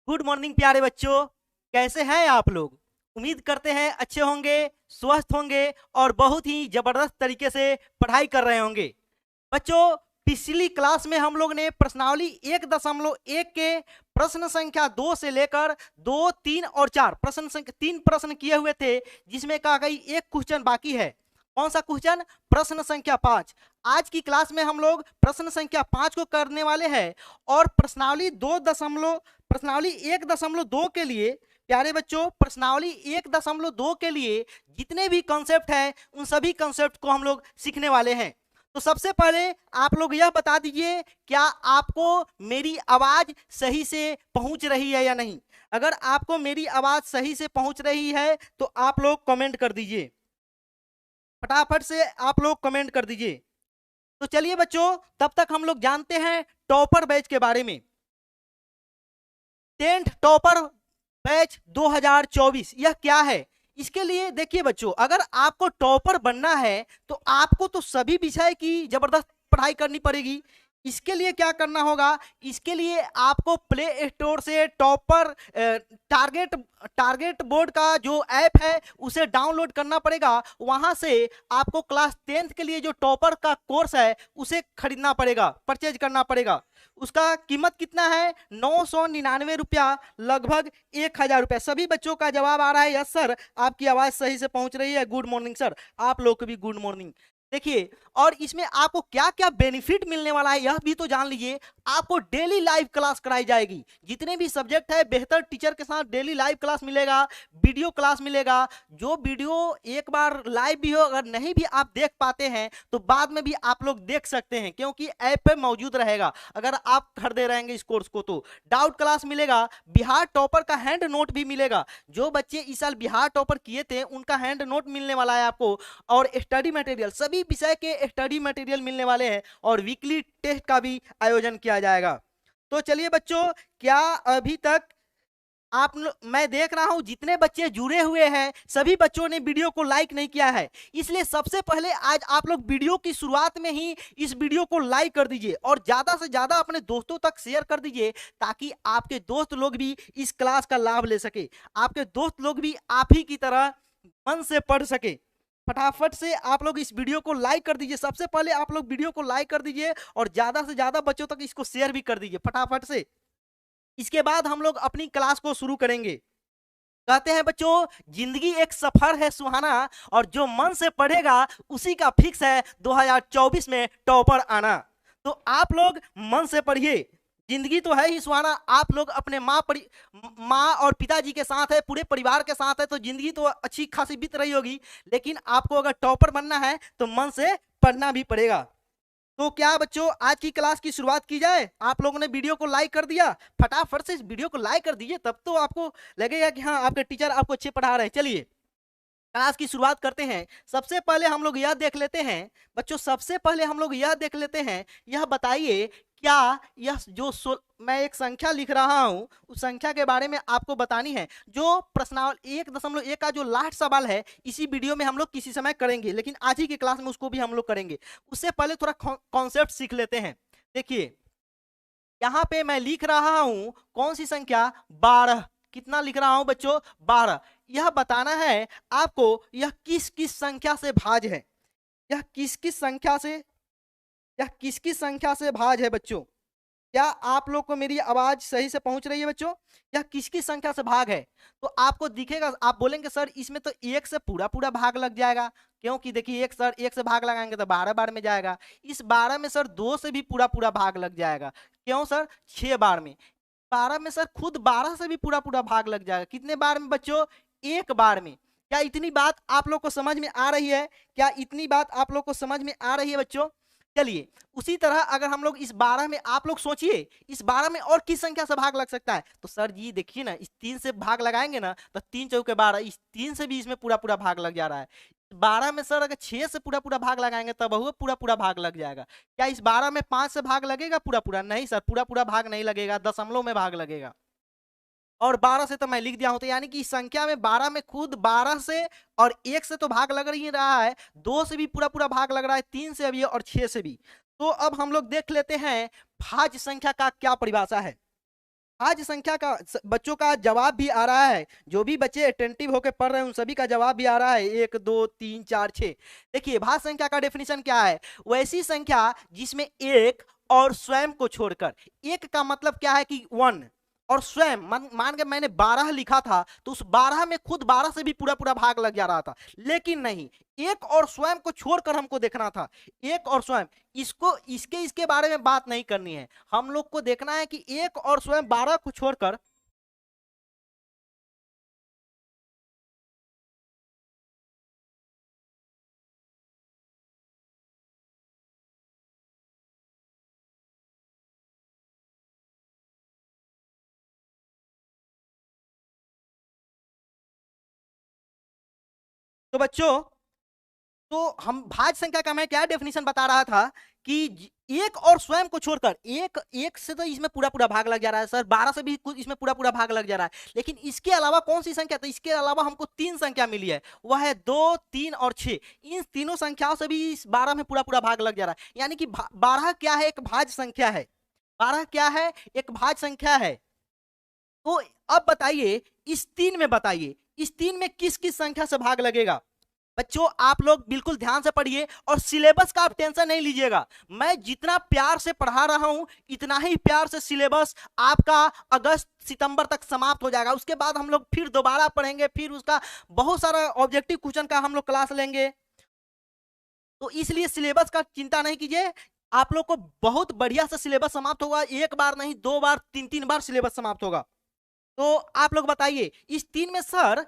Good morning प्यारे बच्चों, कैसे हैं आप लोग। उम्मीद करते हैं अच्छे होंगे, स्वस्थ होंगे और बहुत ही जबरदस्त तरीके से पढ़ाई कर रहे होंगे। बच्चों, पिछली क्लास में हम लोग ने प्रश्नावली 1.1 के प्रश्न संख्या 2 से लेकर 2, 3 और 4 प्रश्न संख्या 3 प्रश्न किए हुए थे, जिसमें कहा गई एक क्वेश्चन बाकी है। कौन सा क्वेश्चन? प्रश्न संख्या 5। आज की क्लास में हम लोग प्रश्न संख्या 5 को करने वाले हैं और प्रश्नावली 1.2 के लिए प्यारे बच्चों, प्रश्नावली 1.2 के लिए जितने भी कॉन्सेप्ट हैं उन सभी कॉन्सेप्ट को हम लोग सीखने वाले हैं। तो सबसे पहले आप लोग यह बता दीजिए, क्या आपको मेरी आवाज सही से पहुंच रही है या नहीं। अगर आपको मेरी आवाज सही से पहुंच रही है तो आप लोग कमेंट कर दीजिए, फटाफट से आप लोग कमेंट कर दीजिए। तो चलिए बच्चों, तब तक हम लोग जानते हैं टॉपर बैच के बारे में। 10th टॉपर बैच 2024 यह क्या है। इसके लिए देखिए बच्चों, अगर आपको टॉपर बनना है तो आपको तो सभी विषय की जबरदस्त पढ़ाई करनी पड़ेगी। इसके लिए क्या करना होगा? इसके लिए आपको प्ले स्टोर से टॉपर टारगेट बोर्ड का जो ऐप है उसे डाउनलोड करना पड़ेगा। वहां से आपको क्लास 10th के लिए जो टॉपर का कोर्स है उसे खरीदना पड़ेगा, परचेज करना पड़ेगा। उसका कीमत कितना है? 999 रुपया, लगभग 1000 रुपया। सभी बच्चों का जवाब आ रहा है यस सर, आपकी आवाज सही से पहुंच रही है। गुड मॉर्निंग सर, आप लोग को भी गुड मॉर्निंग। देखिए, और इसमें आपको क्या क्या बेनिफिट मिलने वाला है यह भी तो जान लीजिए। आपको डेली लाइव क्लास कराई जाएगी, जितने भी सब्जेक्ट है बेहतर टीचर के साथ डेली लाइव क्लास मिलेगा, वीडियो क्लास मिलेगा। जो वीडियो एक बार लाइव भी हो, अगर नहीं भी आप देख पाते हैं तो बाद में भी आप लोग देख सकते हैं, क्योंकि ऐप पे मौजूद रहेगा। अगर आप खरीदे रहेंगे इस कोर्स को तो डाउट क्लास मिलेगा, बिहार टॉपर का हैंड नोट भी मिलेगा। जो बच्चे इस साल बिहार टॉपर किए थे उनका हैंड नोट मिलने वाला है आपको, और स्टडी मटेरियल, सभी विषय के स्टडी मटेरियल मिलने वाले हैं, और वीकली टेस्ट का भी आयोजन किया जाएगा। तो चलिए बच्चों, क्या अभी तक मैं देख रहा हूं जितने बच्चे जुड़े हुए हैं सभी बच्चों ने वीडियो को लाइक नहीं किया है। इसलिए सबसे पहले आज आप लोग वीडियो की शुरुआत में ही इस वीडियो को लाइक कर दीजिए और ज्यादा से ज्यादा अपने दोस्तों तक शेयर कर दीजिए, ताकि आपके दोस्त लोग भी इस क्लास का लाभ ले सके, आपके दोस्त लोग भी आप ही की तरह मन से पढ़ सके। फटाफट से आप लोग इस वीडियो को लाइक कर दीजिए। सबसे पहले आप लोग वीडियो को लाइक कर दीजिए और ज्यादा से ज्यादा बच्चों तक इसको शेयर भी कर दीजिए फटाफट से। इसके बाद हम लोग अपनी क्लास को शुरू करेंगे। कहते हैं बच्चों, जिंदगी एक सफर है सुहाना, और जो मन से पढ़ेगा उसी का फिक्स है 2024 में टॉपर आना। तो आप लोग मन से पढ़िए, जिंदगी तो है ही सुहाना। आप लोग अपने माँ और पिताजी के साथ है, पूरे परिवार के साथ है, तो जिंदगी तो अच्छी खासी बीत रही होगी। लेकिन आपको अगर टॉपर बनना है तो मन से पढ़ना भी पड़ेगा। तो क्या बच्चों, आज की क्लास की शुरुआत की जाए। आप लोगों ने वीडियो को लाइक कर दिया, फटाफट से इस वीडियो को लाइक कर दीजिए, तब तो आपको लगेगा कि हाँ आपके टीचर आपको अच्छे पढ़ा रहे हैं। चलिए क्लास की शुरुआत करते हैं। सबसे पहले हम लोग यह देख लेते हैं बच्चों, सबसे पहले हम लोग यह देख लेते हैं, यह बताइए क्या यह मैं एक संख्या लिख रहा हूं उस संख्या के बारे में आपको बतानी है। जो प्रश्नावली 1.1 का जो लास्ट सवाल है इसी वीडियो में हम लोग किसी समय करेंगे, लेकिन आज ही की क्लास में उसको भी हम लोग करेंगे। उससे पहले थोड़ा कॉन्सेप्ट सीख लेते हैं। देखिए, यहां पे मैं लिख रहा हूं कौन सी संख्या? 12। कितना लिख रहा हूं बच्चों? 12। यह बताना है आपको यह किस किस संख्या से भाज्य है। यह किस किस संख्या से यह किस किस संख्या से भाज्य है बच्चों। क्या आप लोग को मेरी आवाज सही से पहुंच रही है बच्चों? यह किस किस संख्या से भाग है? तो आपको दिखेगा, आप बोलेंगे सर इसमें तो 1 से पूरा पूरा भाग लग जाएगा, क्योंकि देखिए एक सर 1 से भाग लगाएंगे तो 12 बार में जाएगा। इस 12 में सर 2 से भी पूरा पूरा भाग लग जाएगा। क्यों सर? 6 बार में। 12 में सर खुद 12 से भी पूरा पूरा भाग लग जाएगा। कितने बार में बच्चों? 1 बार में। क्या इतनी बात आप लोग को समझ में आ रही है? क्या इतनी बात आप लोग को समझ में आ रही है बच्चों? चलिए, उसी तरह अगर हम लोग इस 12 में, आप लोग सोचिए इस 12 में और किस संख्या से भाग लग सकता है। तो सर जी देखिए ना, इस 3 से भाग लगाएंगे ना तो 3 चौके 12, इस 3 से भी इसमें पूरा पूरा भाग लग जा रहा है। 12 में सर अगर 6 से पूरा पूरा भाग लगाएंगे तब वो पूरा पूरा भाग लग जाएगा। क्या इस 12 में 5 से भाग लगेगा पूरा पूरा? नहीं सर, पूरा पूरा भाग नहीं लगेगा, दशमलव में भाग लगेगा। और 12 से तो मैं लिख दिया हूं, तो यानी कि इस संख्या में 12 में खुद 12 से और 1 से तो भाग लग ही रहा है, 2 से भी पूरा पूरा भाग लग रहा है, 3 से भी और 6 से भी। तो अब हम लोग देख लेते हैं भाज्य संख्या का क्या परिभाषा है। आज संख्या का बच्चों का जवाब भी आ रहा है, जो भी बच्चे अटेंटिव होकर पढ़ रहे हैं उन सभी का जवाब भी आ रहा है, 1 2 3 4 6। देखिए भाज्य संख्या का डेफिनेशन क्या है, वैसी संख्या जिसमें एक और स्वयं को छोड़कर, एक का मतलब क्या है कि 1, और स्वयं मान के मैंने 12 लिखा था तो उस 12 में खुद 12 से भी पूरा पूरा भाग लग जा रहा था, लेकिन नहीं, एक और स्वयं को छोड़कर हमको देखना था। एक और स्वयं, इसको इसके बारे में बात नहीं करनी है, हम लोग को देखना है कि एक और स्वयं 12 को छोड़कर। तो बच्चों, तो हम भाज्य संख्या का मैं क्या डेफिनेशन बता रहा था कि एक और स्वयं को छोड़कर, एक एक से तो इसमें पूरा पूरा भाग लग जा रहा है सर, 12 से भी कुछ इसमें पूरा पूरा भाग लग जा रहा है, लेकिन इसके अलावा कौन सी संख्या, तो इसके अलावा हमको 3 संख्या मिली है, वह है 2 3 और 6। इन तीनों संख्याओं से भी इस 12 में पूरा पूरा भाग लग जा रहा है, यानी कि 12 क्या है, एक भाज्य संख्या है। 12 क्या है, एक भाज्य संख्या है। तो अब बताइए, इस 3 में बताइए, इस 3 में किस किस संख्या से भाग लगेगा। बच्चों आप लोग बिल्कुल ध्यान से पढ़िए और सिलेबस का आप टेंशन नहीं लीजिएगा, मैं जितना प्यार से पढ़ा रहा हूं इतना ही प्यार से सिलेबस आपका अगस्त सितंबर तक समाप्त हो जाएगा। उसके बाद हम लोग फिर दोबारा पढ़ेंगे, फिर उसका बहुत सारा ऑब्जेक्टिव क्वेश्चन का हम लोग क्लास लेंगे, तो इसलिए सिलेबस का चिंता नहीं कीजिए। आप लोग को बहुत बढ़िया से सिलेबस समाप्त होगा, एक बार नहीं, 2 बार 3 बार सिलेबस समाप्त होगा। तो आप लोग बताइए, इस 3 में सर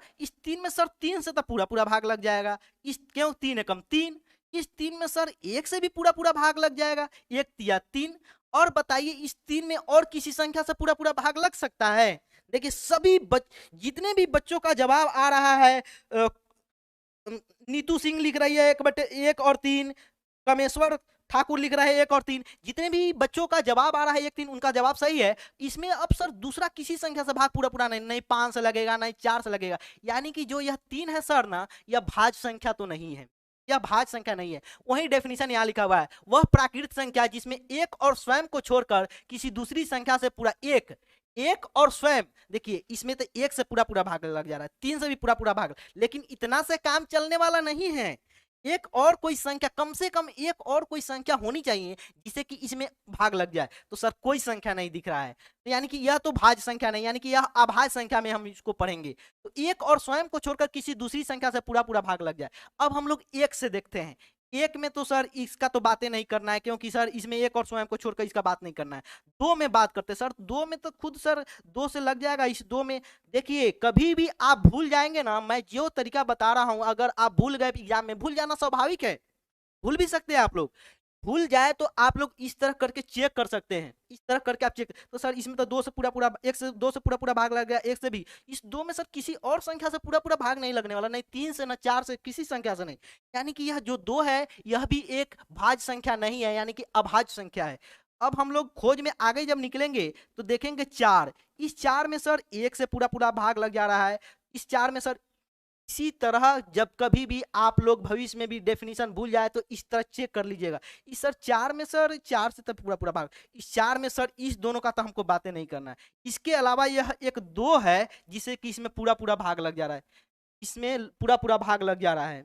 3 से तो पूरा पूरा भाग लग जाएगा, इस क्यों 3 एकम 3, इस 3 में सर 1 से भी पूरा पूरा भाग लग जाएगा, 1 तिया 3। और बताइए इस 3 में और किसी संख्या से पूरा पूरा भाग लग सकता है। देखिए सभी जितने भी बच्चों का जवाब आ रहा है, नीतू सिंह लिख रही है 1/1 और 3, कमेश्वर ठाकुर लिख रहा है 1 और 3, जितने भी बच्चों का जवाब आ रहा है 1 3, उनका जवाब सही है। इसमें अब सर दूसरा किसी संख्या से भाग पूरा पूरा नहीं, नहीं 5 से लगेगा, नहीं 4 से लगेगा, यानी कि जो यह 3 है सर ना, यह भाज्य संख्या तो नहीं है, यह भाज्य संख्या नहीं है। वही डेफिनेशन यहाँ लिखा हुआ है, वह प्राकृत संख्या जिसमें एक और स्वयं को छोड़कर किसी दूसरी संख्या से पूरा एक, एक और स्वयं, देखिए इसमें तो 1 से पूरा पूरा भाग लग जा रहा है, 3 से भी पूरा पूरा भाग, लेकिन इतना से काम चलने वाला नहीं है। एक और कोई संख्या, कम से कम एक और कोई संख्या होनी चाहिए जिससे कि इसमें भाग लग जाए, तो सर कोई संख्या नहीं दिख रहा है, तो यानी कि यह तो भाज्य संख्या नहीं, यानी कि यह अभाज्य संख्या में हम इसको पढ़ेंगे। तो एक और स्वयं को छोड़कर किसी दूसरी संख्या से पूरा पूरा भाग लग जाए। अब हम लोग एक से देखते हैं, एक में तो सर इसका तो बातें नहीं करना है, क्योंकि सर इसमें एक और स्वयं को छोड़कर इसका बात नहीं करना है। 2 में बात करते हैं सर, 2 में तो खुद सर 2 से लग जाएगा। इस 2 में देखिए कभी भी आप भूल जाएंगे ना, मैं जो तरीका बता रहा हूं, अगर आप भूल गए एग्जाम में, भूल जाना स्वाभाविक है, भूल भी सकते हैं आप लोग, भूल जाए तो आप लोग इस तरह करके चेक कर सकते हैं, इस तरह करके आप चेक, तो सर इसमें तो 2 से पूरा पूरा, 1 से 2 से पूरा पूरा भाग लग गया, 1 से भी, इस 2 में सर किसी और संख्या से पूरा पूरा भाग नहीं लगने वाला, नहीं 3 से, ना 4 से, किसी संख्या से नहीं, यानी कि यह जो 2 है यह भी एक भाज्य संख्या नहीं है, यानी कि अभाज्य संख्या है। अब हम लोग खोज में आगे जब निकलेंगे तो देखेंगे 4, इस 4 में सर 1 से पूरा पूरा भाग लग जा रहा है, इस 4 में सर इसी तरह जब कभी भी आप लोग भविष्य में भी डेफिनेशन भूल जाए तो इस तरह चेक कर लीजिएगा। इस सर 4 में सर 4 से तो पूरा पूरा भाग, इस 4 में सर इस दोनों का तो हमको बातें नहीं करना है। इसके अलावा यह एक 2 है जिसे कि इसमें पूरा पूरा भाग लग जा रहा है, इसमें पूरा पूरा भाग लग जा रहा है,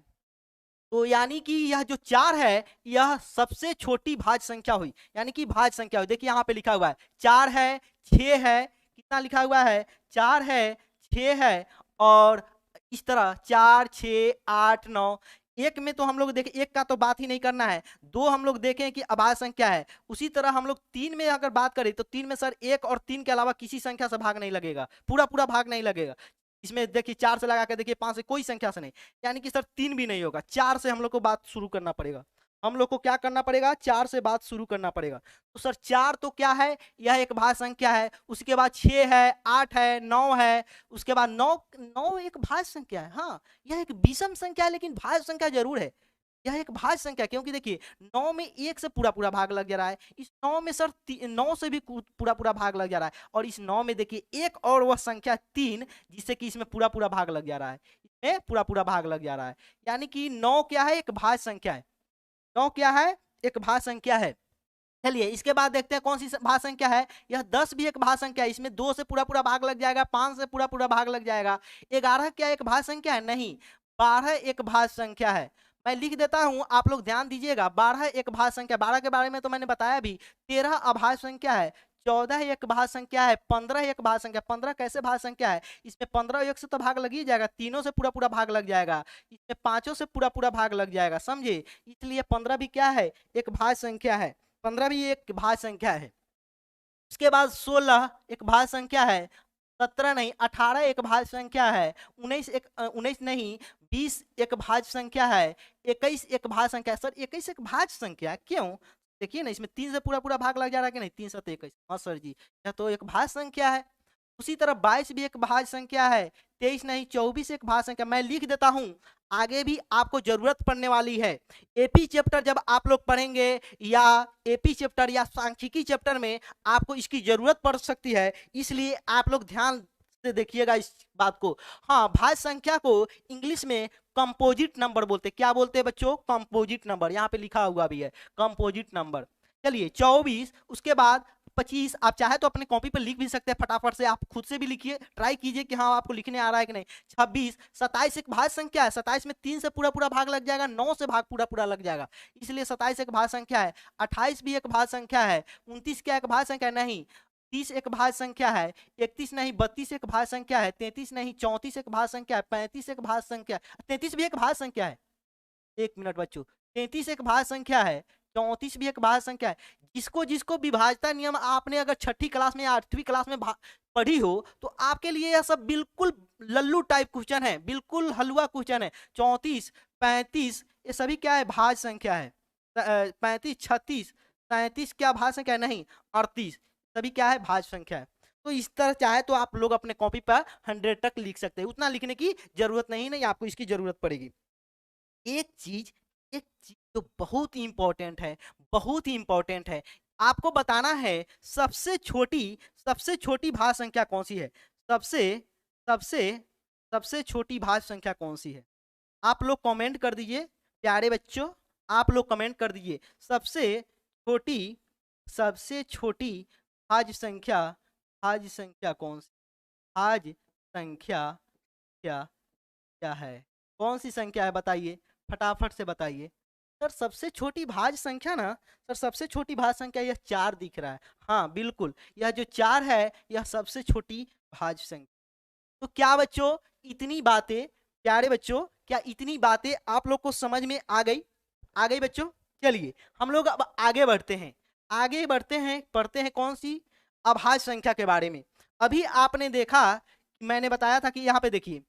तो यानी कि यह जो 4 है यह सबसे छोटी भाज्य संख्या हुई, यानी कि भाज्य संख्या हुई। देखिए यहाँ पे लिखा हुआ है 4 है, 6 है, कितना लिखा हुआ है, 4 है, 6 है, और इस तरह 4 6 8 9। एक में तो हम लोग देखें, एक का तो बात ही नहीं करना है, 2 हम लोग देखें कि अभाज्य संख्या है, उसी तरह हम लोग 3 में अगर बात करें तो 3 में सर 1 और 3 के अलावा किसी संख्या से भाग नहीं लगेगा, पूरा पूरा भाग नहीं लगेगा। इसमें देखिए 4 से लगा के देखिए, 5 से, कोई संख्या से नहीं, यानी कि सर 3 भी नहीं होगा, 4 से हम लोग को बात शुरू करना पड़ेगा, हम लोग को क्या करना पड़ेगा, 4 से बात शुरू करना पड़ेगा। तो सर 4 तो क्या है, यह एक भाज्य संख्या है, उसके बाद 6 है, 8 है, 9 है, उसके बाद 9 एक भाज्य संख्या है, हाँ यह एक विषम संख्या है लेकिन भाज्य संख्या जरूर है, यह एक भाज्य संख्या, क्योंकि देखिए 9 में 1 से पूरा पूरा भाग लग जा रहा है, इस 9 में सर 9 से भी पूरा पूरा भाग लग जा रहा है, और इस 9 में देखिए एक और वह संख्या 3 जिससे कि इसमें पूरा पूरा भाग लग जा रहा है, इसमें पूरा पूरा भाग लग जा रहा है, यानी कि 9 क्या है, एक भाज्य संख्या है, 9 क्या है, एक भाज्य संख्या है। चलिए इसके बाद देखते हैं कौन सी भाज्य संख्या है। यह 10 भी एक भाज्य संख्या है, इसमें 2 से पूरा पूरा भाग लग जाएगा, 5 से पूरा पूरा भाग लग जाएगा। 11 क्या एक भाज्य संख्या है? नहीं, 12 एक भाज्य संख्या है। मैं लिख देता हूं, आप लोग ध्यान दीजिएगा। 12 एक भाज्य संख्या, 12 के बारे में तो मैंने बताया भी। 13 अभाज्य संख्या है, 14 एक भाज्य संख्या है, 15 एक भाज्य संख्या। 15 कैसे भाज्य संख्या है? इसमें 15 एक से तो भाग लग ही जाएगा, तीनों से पूरा पूरा भाग लग जाएगा, इसमें पांचों से पूरा पूरा भाग लग जाएगा, समझे? इसलिए 15 भी क्या है? एक भाज्य संख्या है। 15 भी एक भाज्य संख्या है। उसके बाद 16 एक भाज्य संख्या है, 17 नहीं, 18 एक भाज्य संख्या है, 19 नहीं, 20 एक भाज्य संख्या है, 21 एक भाज्य संख्या है। सर 21 एक भाज्य संख्या है, क्यों? देखिए ना, इसमें 3 से पूरा पूरा भाग लग जा रहा है कि नहीं? 3 7 21। हाँ सर जी, यह तो एक भाज्य संख्या है। उसी तरह 22 भी एक भाज्य संख्या है, 23 नहीं, 24 एक भाज्य संख्या। मैं लिख देता हूं, आगे भी आपको जरूरत पड़ने वाली है। एपी चैप्टर जब आप लोग पढ़ेंगे, या एपी चैप्टर या सांख्यिकी चैप्टर में आपको इसकी जरूरत पड़ सकती है, इसलिए आप लोग ध्यान से देखिएगा इस बात को। हाँ, भाज्य संख्या को इंग्लिश में कंपोजिट नंबर बोलते हैं। क्या बोलते हैं बच्चों? Composite number. यहाँ पे लिखा हुआ भी है कंपोजिट नंबर। चलिए 24, उसके बाद 25। आप चाहे तो अपने कॉपी पर लिख भी सकते हैं, फटाफट से आप खुद से भी लिखिए, ट्राई कीजिए कि हाँ आपको लिखने आ रहा है कि नहीं। 26, 27 एक भाज्य संख्या है, 27 में 3 से पूरा पूरा भाग लग जाएगा, 9 से भाग पूरा पूरा लग जाएगा, इसलिए 27 एक भाज्य संख्या है। 28 भी एक भाज्य संख्या है। 29 क्या एक भाज्य संख्या? नहीं। 30 एक भाज्य संख्या है। 31 नहीं, 32 एक भाज्य संख्या है। 33 नहीं, 34 एक भाज्य संख्या है। 35 एक भाज्य संख्या है। 33 भी एक भाज्य संख्या है। एक मिनट बच्चों, 33 एक भाज्य संख्या है, 34 भी एक भाज्य संख्या है। जिसको जिसको विभाज्यता नियम आपने अगर 6ठी क्लास में या 8वीं क्लास में पढ़ी हो, तो आपके लिए यह सब बिल्कुल लल्लू टाइप क्वेश्चन है, बिल्कुल हलवा क्वेश्चन है। 34, 35 ये सभी क्या है? भाज्य संख्या है। 35, 36, 37 क्या भाज्य संख्या? नहीं। 38 सभी क्या है? भाज्य संख्या है। तो इस तरह चाहे तो आप लोग अपने कॉपी पर 100 तक लिख सकते हैं, उतना लिखने की जरूरत नहीं आपको इसकी जरूरत पड़ेगी। एक चीज तो बहुत ही इंपॉर्टेंट है, बहुत ही इंपॉर्टेंट है। आपको बताना है सबसे छोटी भाज्य संख्या कौन सी है? सबसे सबसे सबसे छोटी भाज्य संख्या कौन सी है? आप लोग कमेंट कर दीजिए प्यारे बच्चों, आप लोग कमेंट कर दीजिए सबसे छोटी भाज्य संख्या कौन सी? भाज्य संख्या क्या क्या है? कौन सी संख्या है बताइए, फटाफट से बताइए। सर सबसे छोटी भाज्य संख्या ना, सर सबसे छोटी भाज्य संख्या यह 4 दिख रहा है। हाँ बिल्कुल, यह जो 4 है यह सबसे छोटी भाज्य संख्या। तो क्या बच्चों इतनी बातें, प्यारे बच्चों क्या इतनी बातें आप लोग को समझ में आ गई बच्चों? चलिए हम लोग अब आगे बढ़ते हैं, पढ़ते हैं कौन सी? अभाज्य संख्या के बारे में। अभी आपने देखा, मैंने बताया था कि यहाँ पे देखिए,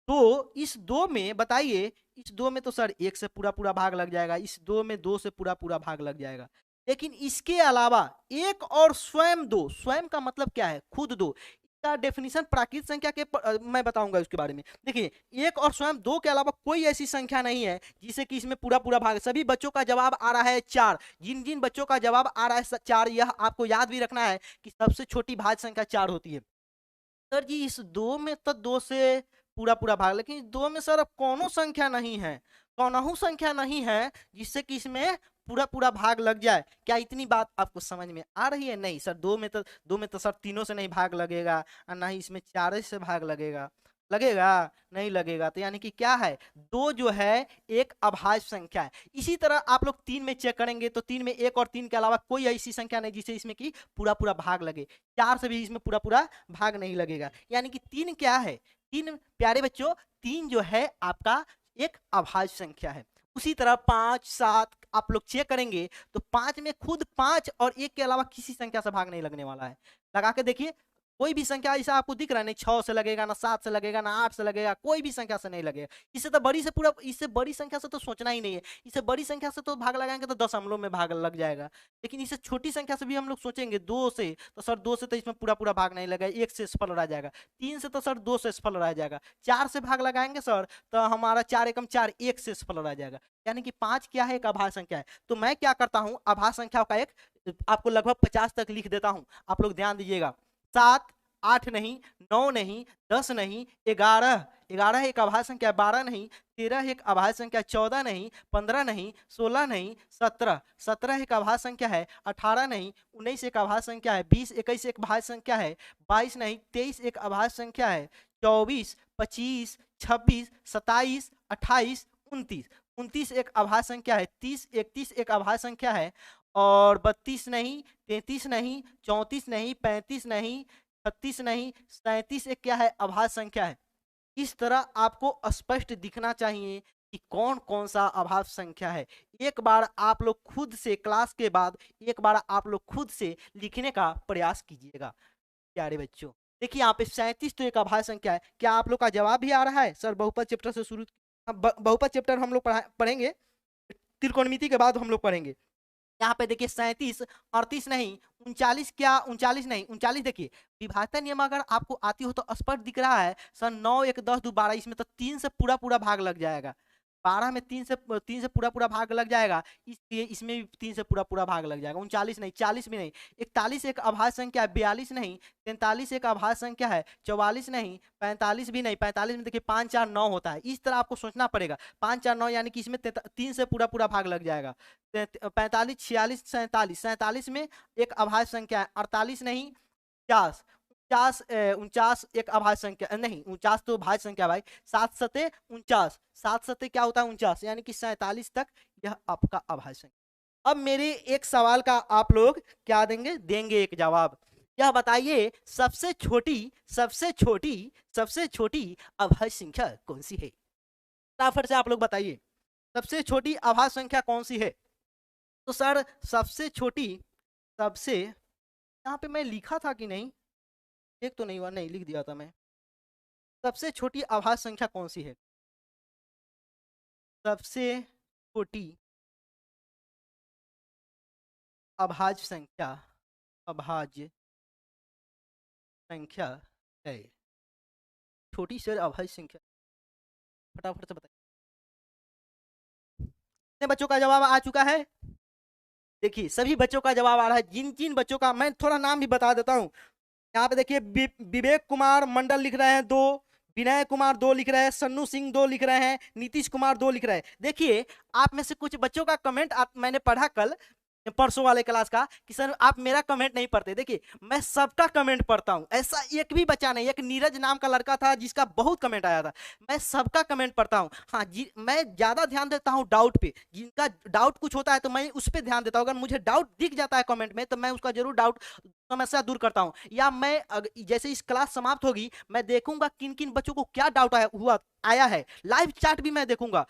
तो इस 2 में बताइए, इस 2 में तो सर 1 से पूरा पूरा भाग लग जाएगा, इस 2 में 2 से पूरा पूरा भाग लग जाएगा, लेकिन इसके अलावा 1 और स्वयं 2, स्वयं का मतलब क्या है? खुद 2 का डेफिनेशन प्राकृत संख्या के मैं बताऊंगा उसके बारे में। देखिए 1 और स्वयं 2 के अलावा कोई ऐसी संख्या नहीं है जिसे कि इसमें पूरा पूरा भाग। सभी बच्चों का जवाब आ रहा है 4। जिन जिन बच्चों का जवाब आ रहा है 4, यह आपको याद भी रखना है कि सबसे छोटी भाज्य संख्या 4 होती है। सर जी इस 2 में तो 2 से पूरा पूरा भाग, लेकिन 2 में सर अब कौनो संख्या नहीं है, कौनहू संख्या नहीं है जिससे कि इसमें पूरा पूरा भाग लग जाए। क्या इतनी बात आपको समझ में आ रही है? नहीं सर, 2 में तो सर तीनों से नहीं भाग लगेगा, और ना ही इसमें 4 से भाग लगेगा नहीं लगेगा। तो यानी कि क्या है? 2 जो है एक अभाज्य संख्या है। इसी तरह आप लोग 3 में चेक करेंगे तो 3 में 1 और 3 के अलावा कोई ऐसी संख्या नहीं जिसे इसमें की पूरा पूरा भाग लगे। 4 से भी इसमें पूरा पूरा भाग नहीं लगेगा। यानी कि 3 क्या है? 3 प्यारे बच्चों, 3 जो है आपका एक अभाज्य संख्या है। उसी तरह 5, 7 आप लोग चेक करेंगे तो 5 में खुद 5 और 1 के अलावा किसी संख्या से भाग नहीं लगने वाला है। लगा के देखिए, कोई भी संख्या ऐसा आपको दिख रहा है नहीं, 6 से लगेगा ना, 7 से लगेगा ना, 8 से लगेगा, कोई भी संख्या से नहीं लगेगा। इससे बड़ी संख्या से तो सोचना ही नहीं है। इससे बड़ी संख्या से तो भाग लगाएंगे तो दशमलव में भाग लग जाएगा, लेकिन इससे छोटी संख्या से भी हम लोग सोचेंगे 2 से, तो सर 2 से तो इसमें पूरा पूरा भाग नहीं लगेगा, 1 से सफल रह जाएगा। 3 से तो सर 2 से सफल रह जाएगा। 4 से भाग लगाएंगे सर तो हमारा 4 एकम 4, 1 से सफल रह जाएगा। यानी कि 5 क्या है? एक अभाज्य संख्या है। तो मैं क्या करता हूं, अभाज्य संख्या का एक आपको लगभग 50 तक लिख देता हूं, आप लोग ध्यान दीजिएगा। 7, 8 नहीं, 9 नहीं, 10 नहीं, 11, 11 एक अभाज्य संख्या है, 12 नहीं, 13 एक अभाज्य संख्या है, 14 नहीं, 15 नहीं, 16 नहीं, 17, 17 एक अभाज्य संख्या है, 18 नहीं, 19 एक अभाज्य संख्या है, 20, 21 एक अभाज्य संख्या है, 22 नहीं, 23 एक अभाज्य संख्या है, 24, 25, 26, 27, 28, 29, 29 एक अभाज्य संख्या है, 30, 31 एक अभाज्य संख्या है, और 32 नहीं, 33 नहीं, 34 नहीं, 35 नहीं, 36 नहीं, 37 एक क्या है, अभाज्य संख्या है। इस तरह आपको स्पष्ट दिखना चाहिए कि कौन कौन सा अभाज्य संख्या है। एक बार आप लोग खुद से क्लास के बाद एक बार आप लोग खुद से लिखने का प्रयास कीजिएगा प्यारे बच्चों। देखिए यहाँ पे 37 तो एक अभाज्य संख्या है। क्या आप लोग का जवाब भी आ रहा है? सर बहुपद चैप्टर से शुरू, बहुपद चैप्टर हम लोग पढ़ेंगे, त्रिकोणमिति के बाद हम लोग पढ़ेंगे। यहाँ पे देखिए 37, 38 नहीं, 39, क्या 39 नहीं, 39 देखिए विभाजन नियम अगर आपको आती हो तो स्पष्ट दिख रहा है सर, 9 1 10 2 12, इसमें तो 3 से पूरा पूरा भाग लग जाएगा, 12 में 3 से पूरा पूरा भाग लग जाएगा, इसलिए इसमें भी 3 से पूरा पूरा भाग लग जाएगा। 39 नहीं, 40 भी नहीं, 41 एक अभाज्य संख्या है, 42 नहीं, 43 एक अभाज्य संख्या है, 44 नहीं, 45 भी नहीं, 45 में देखिए 5 4 9 होता है। इस तरह आपको सोचना पड़ेगा, 5 4 9 यानी कि इसमें 3 से पूरा पूरा भाग लग जाएगा। 45 46 47, 47 में एक अभाज्य संख्या है, 48 नहीं, 50, 49 एक अभाज्य संख्या नहीं, 49 तो भाज्य संख्या भाई, 7 सते 49, 7 सते क्या होता है 49, यानी कि 47 तक यह आपका अभाज्य संख्या। अब मेरे एक सवाल का आप लोग क्या देंगे? देंगे एक जवाब। यह बताइए सबसे छोटी अभाज्य संख्या कौन सी है? फटाफट से आप लोग बताइए सबसे छोटी अभाज्य संख्या कौन सी है? तो सर सबसे छोटी, सबसे, यहाँ पे मैं लिखा था कि नहीं, एक तो नहीं हुआ, नहीं लिख दिया था मैं। सबसे छोटी अभाज्य संख्या कौन सी है? सबसे छोटी अभाज्य संख्या है, छोटी से अभाज्य संख्या, फटाफट से बताइए। कितने बच्चों का जवाब आ चुका है? देखिए सभी बच्चों का जवाब आ रहा है। जिन जिन बच्चों का, मैं थोड़ा नाम भी बता देता हूँ। यहाँ पे देखिए विवेक कुमार मंडल लिख रहे हैं 2, विनय कुमार 2 लिख रहे हैं, सन्नू सिंह 2 लिख रहे हैं, नीतीश कुमार 2 लिख रहे हैं। देखिए आप में से कुछ बच्चों का कमेंट मैंने पढ़ा कल परसों वाले क्लास का कि सर आप मेरा कमेंट नहीं पढ़ते। देखिए मैं सबका कमेंट पढ़ता हूं, ऐसा एक भी बच्चा नहीं। एक नीरज नाम का लड़का था जिसका बहुत कमेंट आया था, मैं सबका कमेंट पढ़ता हूं। हाँ जी, मैं ज्यादा ध्यान देता हूं डाउट पे, जिनका डाउट कुछ होता है तो मैं उस पर ध्यान देता हूं। अगर मुझे डाउट दिख जाता है कमेंट में तो मैं उसका जरूर डाउट समस्या दूर करता हूं। या मैं जैसे इस क्लास समाप्त होगी मैं देखूंगा किन किन बच्चों को क्या डाउट आया है, लाइव चैट भी मैं देखूंगा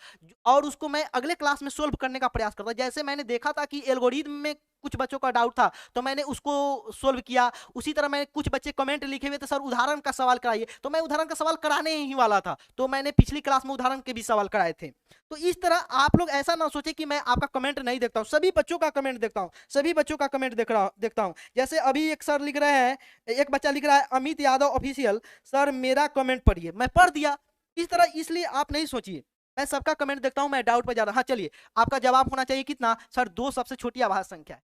और उसको मैं अगले क्लास में सोल्व करने का प्रयास करता हूं। जैसे मैंने देखा था कि एल्गोरिथम में कुछ बच्चों का डाउट था तो मैंने उसको सोल्व किया, उसी तरह मैंने कुछ बच्चे कमेंट लिखे हुए थे सर उदाहरण का सवाल कराइए, तो मैं उदाहरण का सवाल कराने ही वाला था, तो मैंने पिछली क्लास में उदाहरण के भी सवाल कराए थे। तो इस तरह आप लोग ऐसा ना सोचे कि मैं आपका कमेंट नहीं देखता हूं, सभी बच्चों का कमेंट देखता हूं, सभी बच्चों का कमेंट देखता हूं। जैसे अभी एक सर लिख रहे हैं, एक बच्चा लिख रहा है अमित यादव ऑफिशियल, सर मेरा कमेंट पढ़िए, मैं पढ़ दिया। इस तरह इसलिए आप नहीं सोचिए, मैं सबका कमेंट देखता हूं, मैं डाउट पर जा रहा हूं। हाँ चलिए, आपका जवाब होना चाहिए कितना? सर 2 सबसे छोटी अभाज्य संख्या है।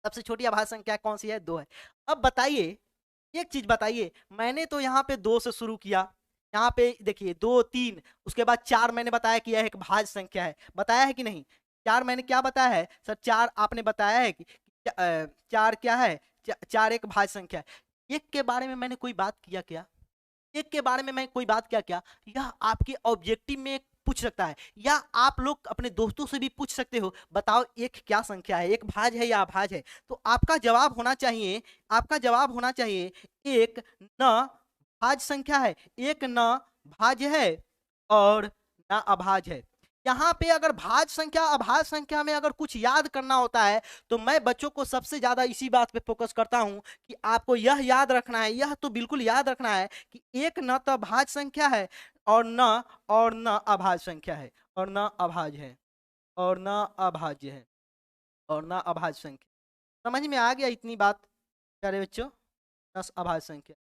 सबसे छोटी अभाज्य संख्या कौन सी है? 2 है। अब बताइए एक चीज बताइए, मैंने तो यहाँ पे 2 से शुरू किया, यहाँ पे देखिए 2 3, उसके बाद 4 मैंने बताया कि यह एक भाज्य संख्या है, बताया है कि नहीं? 4 मैंने क्या बताया है सर? 4 आपने बताया है कि 4 क्या है? 4 एक भाज्य संख्या है। एक के बारे में मैंने कोई बात किया क्या? एक के बारे में मैं कोई बात क्या यह आपके ऑब्जेक्टिव में पूछ सकता है, या आप लोग अपने दोस्तों से भी पूछ सकते हो, बताओ एक क्या संख्या है, एक भाज्य है या अभाज्य है? तो आपका जवाब होना चाहिए, आपका जवाब होना चाहिए एक न भाज्य संख्या है, एक न भाज्य है और न अभाज्य है। यहाँ पे अगर भाज्य संख्या अभाज्य संख्या में अगर कुछ याद करना होता है तो मैं बच्चों को सबसे ज्यादा इसी बात पे फोकस करता हूँ कि आपको यह याद रखना है, यह तो बिल्कुल याद रखना है कि एक न तो भाज्य संख्या है और न अभाज्य संख्या है, और न अभाज्य है, और न अभाज्य है, और न अभाज्य संख्या। समझ में आ गया इतनी बात प्यारे बच्चों? न अभाज्य संख्या,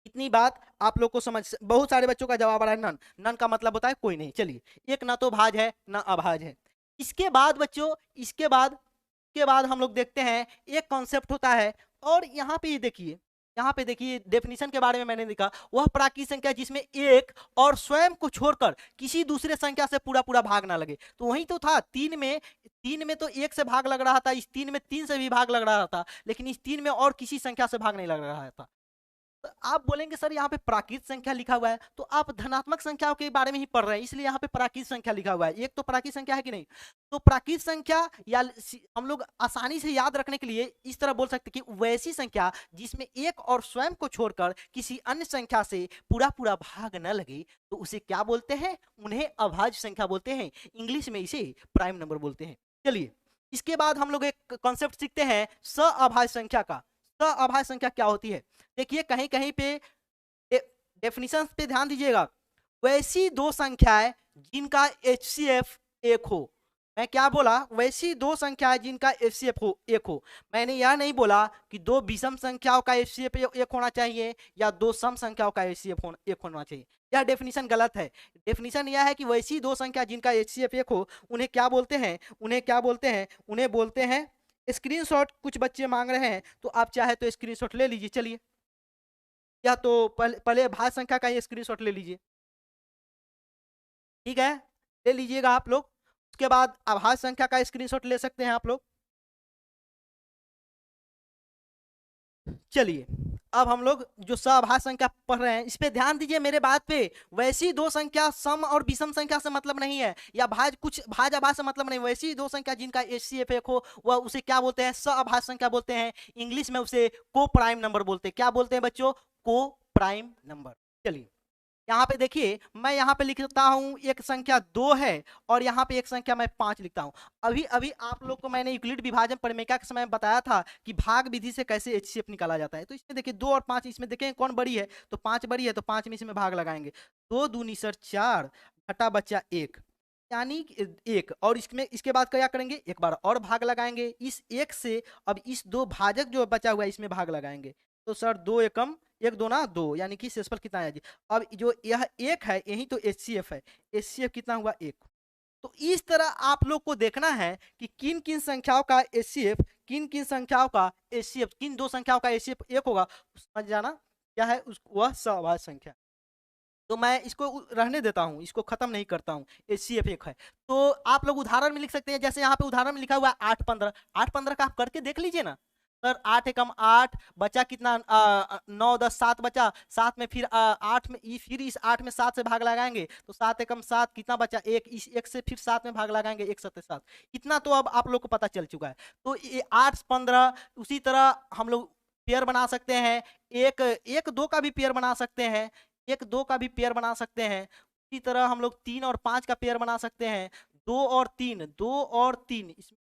इतनी बात आप लोग को समझ, बहुत सारे बच्चों का जवाब आ रहा है नन। नन का मतलब होता है कोई नहीं। चलिए, एक ना तो भाज्य है ना अभाज्य है। इसके बाद बच्चों, इसके बाद हम लोग देखते हैं एक कॉन्सेप्ट होता है, और यहाँ पे देखिए डेफिनेशन के बारे में मैंने लिखा, वह प्राकृत संख्या जिसमें एक और स्वयं को छोड़कर किसी दूसरे संख्या से पूरा पूरा भाग ना लगे। तो वही तो था, तीन में तो एक से भाग लग रहा था, इस तीन में तीन से भी भाग लग रहा था, लेकिन इस तीन में और किसी संख्या से भाग नहीं लग रहा था। तो आप बोलेंगे सर यहाँ पे प्राकृत संख्या लिखा हुआ है, तो आप धनात्मक संख्याओं के बारे में ही पढ़ रहे हैं, इसलिए यहाँ पे प्राकृत संख्या लिखा हुआ है। एक तो प्राकृत संख्या है कि नहीं, तो प्राकृत संख्या या हम लोग आसानी से याद रखने के लिए इस तरह बोल सकते कि वैसी संख्या जिसमें एक और स्वयं को छोड़कर किसी अन्य संख्या से पूरा पूरा भाग न लगे, तो उसे क्या बोलते हैं, उन्हें अभाज्य संख्या बोलते हैं, इंग्लिश में इसे प्राइम नंबर बोलते हैं। चलिए इसके बाद हम लोग एक कॉन्सेप्ट सीखते हैं सअभाज्य संख्या का। सअभाज्य संख्या क्या होती है, देखिए कहीं कहीं पे डेफिनेशन पे ध्यान दीजिएगा, वैसी दो संख्याएं जिनका HCF एक हो। मैं क्या बोला, वैसी दो संख्याएं जिनका HCF एक हो। मैंने यह नहीं बोला कि दो विषम संख्याओं का HCF एक होना चाहिए या दो सम संख्याओं का HCF एक होना चाहिए, यह डेफिनेशन गलत है। डेफिनेशन यह है कि वैसी दो संख्या जिनका HCF एक हो, उन्हें क्या बोलते हैं, उन्हें बोलते हैं स्क्रीनशॉट कुछ बच्चे मांग रहे हैं, तो आप चाहे तो स्क्रीनशॉट ले लीजिए। चलिए या तो पहले भाज्य संख्या का ये स्क्रीनशॉट ले लीजिए, ठीक है, ले लीजिएगा आप लोग। उसके बाद अभाज्य संख्या का स्क्रीनशॉट ले सकते हैं आप लोग। चलिए अब हम लोग जो सअभाज्य संख्या पढ़ रहे हैं इस पे ध्यान दीजिए मेरे बात पे। वैसी दो संख्या सम और विषम संख्या से मतलब नहीं है, या कुछ भाज्य अभाज्य से मतलब नहीं, वैसी दो संख्या जिनका HCF एक हो वह उसे क्या बोलते हैं, सअभाज्य संख्या बोलते हैं। इंग्लिश में उसे को प्राइम नंबर बोलते हैं। क्या बोलते हैं बच्चों, को प्राइम नंबर। चलिए यहाँ पे देखिए, मैं यहाँ पे लिखता हूँ एक संख्या 2 है और यहाँ पे एक संख्या मैं 5 लिखता हूँ। अभी अभी आप लोग को मैंने यूक्लिड विभाजन परिमेय के समय बताया था कि भाग विधि से कैसे HCF निकाला जाता है। तो इसमें देखिए 2 और 5, इसमें देखें कौन बड़ी है, तो 5 बड़ी है, तो 5 में इसमें भाग लगाएंगे। 2 दूनी सर 4 घटा बच्चा 1 यानी 1, और इसमें इसके बाद क्या करेंगे, एक बार और भाग लगाएंगे इस 1 से। अब इस 2 भाजक जो बचा हुआ है इसमें भाग लगाएंगे, तो सर 2 एकम 1 2 ना 2, यानी कि शेषफल कितना है जी। अब जो यह 1 है यही तो HCF है, HCF कितना हुआ 1। तो इस तरह आप लोग को देखना है कि किन किन संख्याओं का HCF, किन किन संख्याओं का HCF, किन दो संख्याओं का HCF 1 होगा, समझ जाना क्या है वह सअभाज्य संख्या। तो मैं इसको रहने देता हूं, इसको खत्म नहीं करता हूं, HCF 1 है। तो आप लोग उदाहरण में लिख सकते हैं, जैसे यहाँ पे उदाहरण में लिखा हुआ है 8 15। 8 15 का आप करके देख लीजिए ना सर। 8 एकम 8 बचा कितना, 9 10 7 बचा, 7 में फिर 8 में फिर इस 8 में 7 से भाग लगाएंगे, तो 7 एकम 7 कितना बचा 1, इस 1 से फिर 7 में भाग लगाएंगे, 1 7 7। इतना तो अब आप लोग को पता चल चुका है। तो ये 8 15 उसी तरह हम लोग पेयर बना सकते हैं, 1 1 2 का भी पेयर बना सकते हैं, 1 2 का भी पेयर बना सकते हैं। इसी तरह हम लोग 3 और 5 का पेयर बना सकते हैं, 2 और 3, 2 और 3, इसमें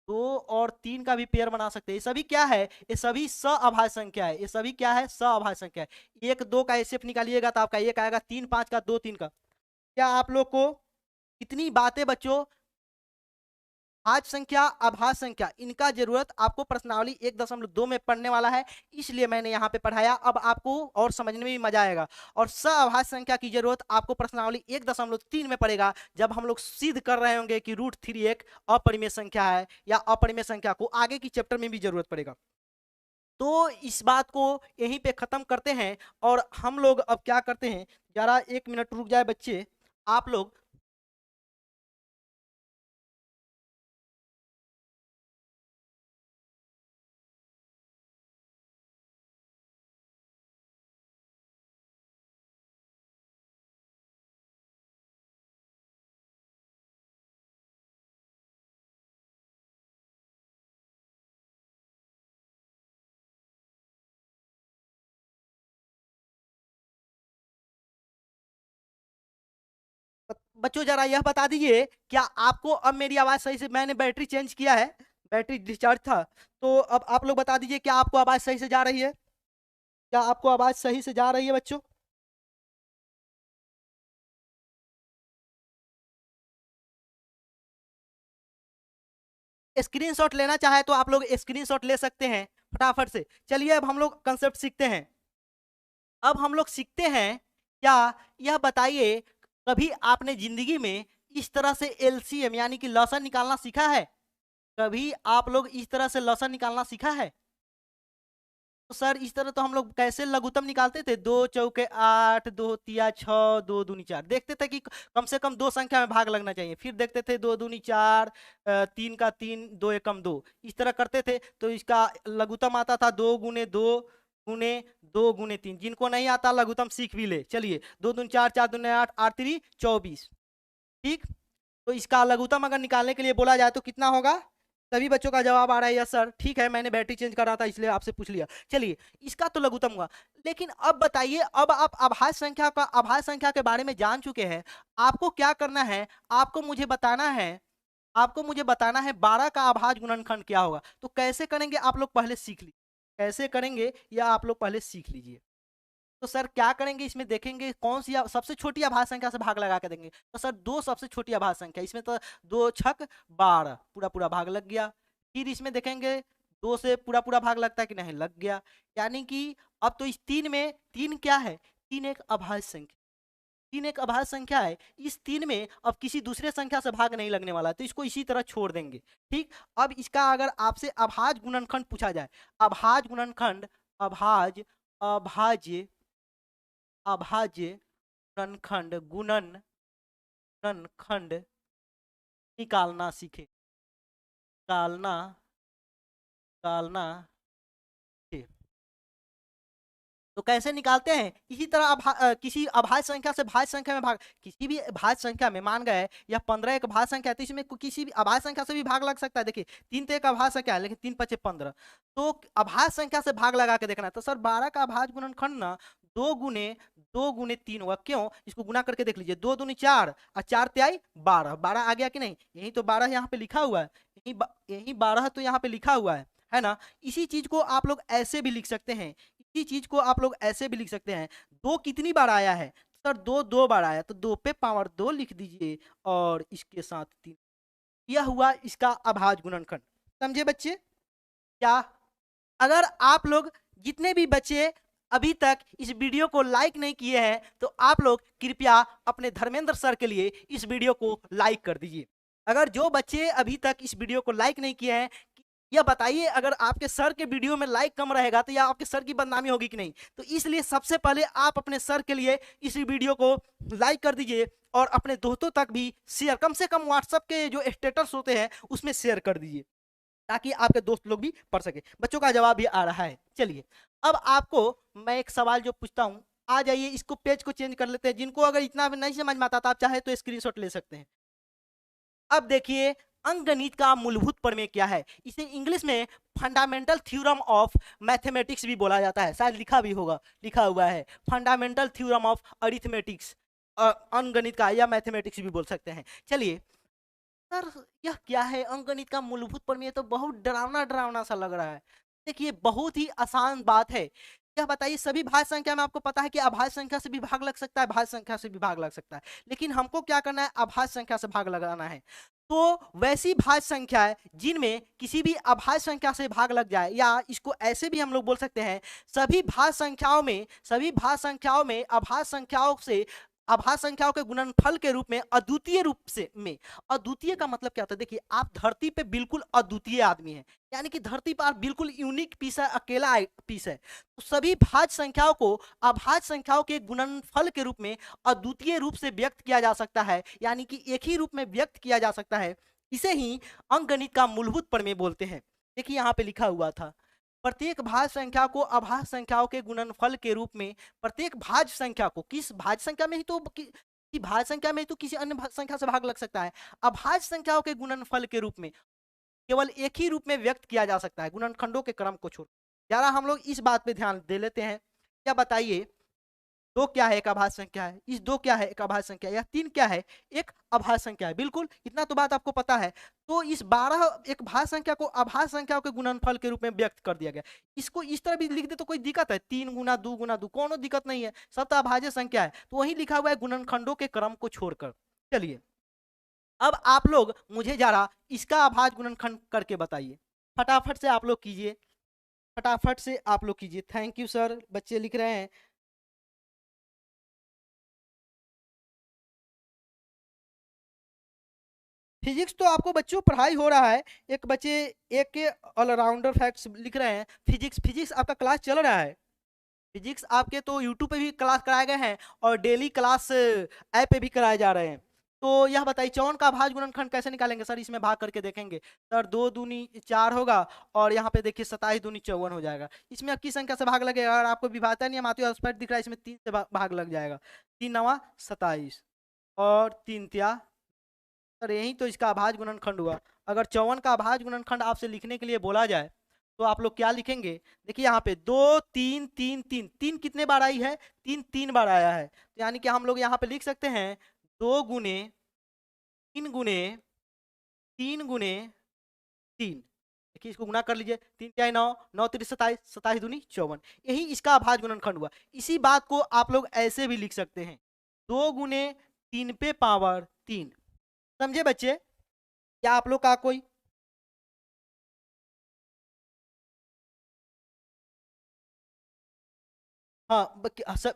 2 और 3 का भी पेयर बना सकते हैं। ये सभी क्या है, ये सभी सअभाज्य संख्या है, ये सभी क्या है, सअभाज्य संख्या है। 1 2 का HCF निकालिएगा तो आपका 1 आएगा, 3 5 का 2 3 का। क्या आप लोग को इतनी बातें बच्चों, भाज्य संख्या अभाज्य संख्या, इनका जरूरत आपको प्रश्नावली 1.2 में पढ़ने वाला है, इसलिए मैंने यहाँ पे पढ़ाया। अब आपको और समझने में भी मजा आएगा। और सअभाज्य संख्या की जरूरत आपको प्रश्नावली 1.3 में पड़ेगा, जब हम लोग सिद्ध कर रहे होंगे कि √3 एक अपरिमेय संख्या है, या अपरिमेय संख्या को आगे की चैप्टर में भी जरूरत पड़ेगा। तो इस बात को यहीं पे खत्म करते हैं, और हम लोग अब क्या करते हैं, जरा 1 मिनट रुक जाए बच्चे, आप लोग बच्चों जरा यह बता दीजिए, क्या आपको अब मेरी आवाज सही से, मैंने बैटरी चेंज किया है, बैटरी डिस्चार्ज था, तो अब आप लोग बता दीजिए क्या आपको आवाज सही से जा रही है, क्या आपको आवाज सही से जा रही है बच्चों। स्क्रीनशॉट लेना चाहे तो आप लोग स्क्रीनशॉट ले सकते हैं फटाफट से। चलिए अब हम लोग कंसेप्ट सीखते हैं। अब हम लोग सीखते हैं, क्या यह बताइए, कभी आपने जिंदगी में इस तरह से LCM यानी कि लसन निकालना सीखा है? कभी आप लोग इस तरह से लसन निकालना सीखा है? तो सर इस तरह तो हम लोग कैसे लघुत्तम निकालते थे, 2 चौके 8, 2 तिया 6, 2 दूनी 4। देखते थे कि कम से कम 2 संख्या में भाग लगना चाहिए, फिर देखते थे 2 दूनी 4, 3 का 3, 2 एकम 2, इस तरह करते थे। तो इसका लघुत्तम आता था 2 गुने 2 गुने 2 गुने 3। जिनको नहीं आता लघुत्तम सीख भी ले। चलिए, 2 दूनी 4, 4 दूनी 8, 8 3 24। ठीक, तो इसका लघुत्तम अगर निकालने के लिए बोला जाए तो कितना होगा? सभी बच्चों का जवाब आ रहा है यस सर। ठीक है, मैंने बैटरी चेंज कर रहा था इसलिए आपसे पूछ लिया। चलिए, इसका तो लघुत्तम हुआ। लेकिन अब बताइए, अब आप आभाज्य संख्या के बारे में जान चुके हैं। आपको क्या करना है? आपको मुझे बताना है 12 का अभाज्य गुणनखंड क्या होगा। तो कैसे करेंगे आप लोग पहले सीख लीजिए, कैसे करेंगे या आप लोग पहले सीख लीजिए। तो सर क्या करेंगे, इसमें देखेंगे कौन सी सबसे छोटी अभाज्य संख्या से भाग लगा के देंगे। तो सर 2 सबसे छोटी अभाज्य संख्या, इसमें तो 2 छक 12, पूरा पूरा भाग लग गया। फिर इसमें देखेंगे 2 से पूरा पूरा भाग लगता है कि नहीं, लग गया। यानी कि अब तो इस 3 में 3 क्या है, 3 एक अभाज्य संख्या, 3 एक अभाज्य संख्या है। इस 3 में अब किसी दूसरे संख्या से भाग नहीं लगने वाला है, तो इसको इसी तरह छोड़ देंगे। ठीक, अब इसका अगर आपसे अभाज्य गुणनखंड पूछा जाए, अभाज्य गुणनखंड, अभाज्य अभाज्य अभाज्य गुणनखंड, गुणनखंड निकालना सीखे, निकालना निकालना सीखे। तो कैसे निकालते हैं? इसी तरह किसी अभाज्य संख्या से भाज्य संख्या में भाग, किसी भी भाज्य संख्या में मान गए या 15 एक भाज्य संख्या है, तो इसमें किसी भी अभाज्य संख्या से भी भाग लग सकता है। देखिए 3 तो एक अभाज्य संख्या है, लेकिन 3 × 5 = 15, तो अभाज्य संख्या से भाग लगा के देखना है। तो सर 12 का अभाज्य गुणनखंड ना 2 गुने 3 होगा। क्यों? इसको गुना करके देख लीजिए, 2 दूनी 4 और 4 तिहाई 12, 12 आ गया कि नहीं? यही तो 12 यहाँ पे लिखा हुआ है, यही 12 तो यहाँ पे लिखा हुआ है ना। इसी चीज को आप लोग ऐसे भी लिख सकते हैं, इसी चीज को आप लोग ऐसे भी लिख सकते हैं। 2 कितनी बार आया है? सर 2 बार आया, तो 2 पे पावर 2 लिख दीजिए और इसके साथ 3। यह हुआ इसका अभाज्य गुणनखंड। समझे बच्चे? क्या अगर आप लोग जितने भी बच्चे अभी तक इस वीडियो को लाइक नहीं किए हैं, तो आप लोग कृपया अपने धर्मेंद्र सर के लिए इस वीडियो को लाइक कर दीजिए। अगर जो बच्चे अभी तक इस वीडियो को लाइक नहीं किए हैं, यह बताइए, अगर आपके सर के वीडियो में लाइक कम रहेगा तो यह आपके सर की बदनामी होगी कि नहीं? तो इसलिए सबसे पहले आप अपने सर के लिए इस वीडियो को लाइक कर दीजिए और अपने दोस्तों तक भी शेयर, कम से कम व्हाट्सएप के जो स्टेटस होते हैं उसमें शेयर कर दीजिए, ताकि आपके दोस्त लोग भी पढ़ सके। बच्चों का जवाब भी आ रहा है। चलिए, अब आपको मैं एक सवाल जो पूछता हूं, आ जाइए, इसको पेज को चेंज कर लेते हैं। जिनको अगर इतना भी नहीं समझ में आता तो आप चाहे तो स्क्रीनशॉट ले सकते हैं। अब देखिए, अंकगणित का मूलभूत प्रमेय क्या है? इसे इंग्लिश में फंडामेंटल थ्योरम ऑफ मैथमेटिक्स भी बोला जाता है, शायद लिखा भी होगा, लिखा हुआ है फंडामेंटल थ्योरम ऑफ अरिथमेटिक्स, अंकगणित का, या मैथमेटिक्स भी बोल सकते हैं। चलिए सर, यह क्या है अंकगणित का मूलभूत प्रमेय? तो बहुत डरावना डरावना सा लग रहा है। देखिए बहुत ही आसान बात है। यह बताइए, सभी भाज्य संख्या में आपको पता है कि अभाज्य संख्या से भी भाग लग सकता है, भाज्य संख्या से भी भाग लग सकता है, लेकिन हमको क्या करना है? अभाज्य संख्या से भाग लगाना है। तो वैसी भाज्य संख्या है जिनमें किसी भी अभाज्य संख्या से भाग लग जाए, या इसको ऐसे भी हम लोग बोल सकते हैं, सभी भाज्य संख्याओं में अभाज्य संख्याओं के गुणनफल के रूप में अद्वितीय रूप से में, अद्वितीय का मतलब क्या होता है? देखिए, आप धरती पे बिल्कुल अद्वितीय आदमी हैं, यानी कि धरती पर बिल्कुल यूनिक पीस है, अकेला पीस है। तो सभी भाज्य संख्याओं को अभाज्य संख्याओं के गुणनफल के रूप में अद्वितीय रूप से व्यक्त किया जा सकता है, यानी कि एक ही रूप में व्यक्त किया जा सकता है। इसे ही अंकगणित का मूलभूत प्रमेय बोलते हैं। देखिए यहाँ पे लिखा हुआ था, प्रत्येक भाज्य संख्या को अभाज्य संख्याओं के गुणनफल के रूप में, प्रत्येक भाज्य संख्या को, किस भाज्य संख्या में ही तो भाज्य संख्या में तो किसी अन्य संख्या से भाग लग सकता है, अभाज्य संख्याओं के गुणनफल के रूप में केवल एक ही रूप में व्यक्त किया जा सकता है, गुणनखंडों के क्रम को छोड़। जरा हम लोग इस बात पे ध्यान दे लेते हैं। क्या बताइए, 2 क्या है? एक अभाज्य संख्या है। इस 2 क्या है? एक अभाज्य संख्या है। या 3 क्या है? एक अभाज्य संख्या है। बिल्कुल, इतना तो बात आपको पता है। तो इस 12 एक भाज्य संख्या को अभाज्य संख्याओं के गुणनफल के रूप में व्यक्त कर दिया गया। इसको इस तरह भी लिख दे तो कोई दिक्कत है? 3 गुना 2 गुना 2, कोनो दिक्कत नहीं है, सब तो अभाज्य संख्या है। तो वही लिखा हुआ है गुणनखंडों के क्रम को छोड़कर। चलिए, अब आप लोग मुझे जरा इसका अभाज्य गुणनखंड करके बताइए। फटाफट से आप लोग कीजिए, फटाफट से आप लोग कीजिए। थैंक यू सर, बच्चे लिख रहे हैं। फिजिक्स तो आपको बच्चों पढ़ाई हो रहा है, एक बच्चे एक के ऑलराउंडर फैक्ट्स लिख रहे हैं। फिजिक्स फिजिक्स आपका क्लास चल रहा है। फिजिक्स आपके तो यूट्यूब पे भी क्लास कराए गए हैं और डेली क्लास ऐप पे भी कराए जा रहे हैं। तो यह बताइए 54 का भाज्य गुणनखंड कैसे निकालेंगे सर? इसमें भाग करके देखेंगे सर। 2 दूनी 4 होगा और यहाँ पे देखिए 27 दूनी 54 हो जाएगा। इसमें अब किस संख्या से भाग लगेगा? अगर आपको विभाजन नियम आती है स्पष्ट दिख रहा है, इसमें 3 से भाग लग जाएगा। 3 नवा 27 और 3 त्या सर, यही तो इसका अभाज्य गुणनखंड हुआ। अगर 54 का अभाज्य गुणनखंड आपसे लिखने के लिए बोला जाए तो आप लोग क्या लिखेंगे? देखिए यहाँ पे 2 3 3 3 3 कितने बार आई है? 3 3 बार आया है, तो यानी कि हम लोग यहाँ पे लिख सकते हैं 2 गुने 3 गुने 3 गुने 3। देखिए इसको गुना कर लीजिए, 3 क्या 9 9 3 27 27 दूनी 54। यही इसका अभाज्य गुणनखंड हुआ। इसी बात को आप लोग ऐसे भी लिख सकते हैं 2 गुने 3 पे पावर 3। समझे बच्चे? क्या आप लोग का कोई हाँ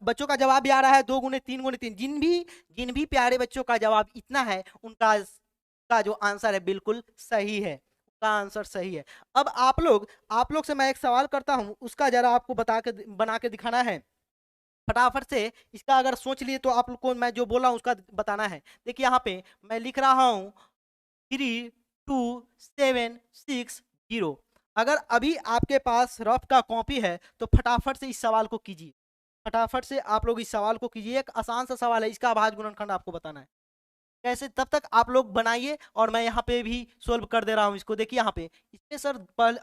बच्चों का जवाब भी आ रहा है 2 गुने 3 गुने 3। जिन भी प्यारे बच्चों का जवाब इतना है उनका का जो आंसर है बिल्कुल सही है। उनका आंसर सही है। अब आप लोग से मैं एक सवाल करता हूं, उसका जरा आपको बना के दिखाना है। फटाफट से इसका अगर सोच लिए तो आप लोग को मैं जो बोला हूं उसका बताना है। देखिए यहाँ पे मैं लिख रहा हूं 32760। अगर अभी आपके पास रफ का कॉपी है तो फटाफट से इस सवाल को कीजिए। फटाफट से आप लोग इस सवाल को कीजिए। एक आसान सा सवाल है, इसका अभाज्य गुणनखंड आपको बताना है कैसे। तब तक आप लोग बनाइए और मैं यहाँ पे भी सोल्व कर दे रहा हूँ इसको। देखिए यहाँ पे इसमें सर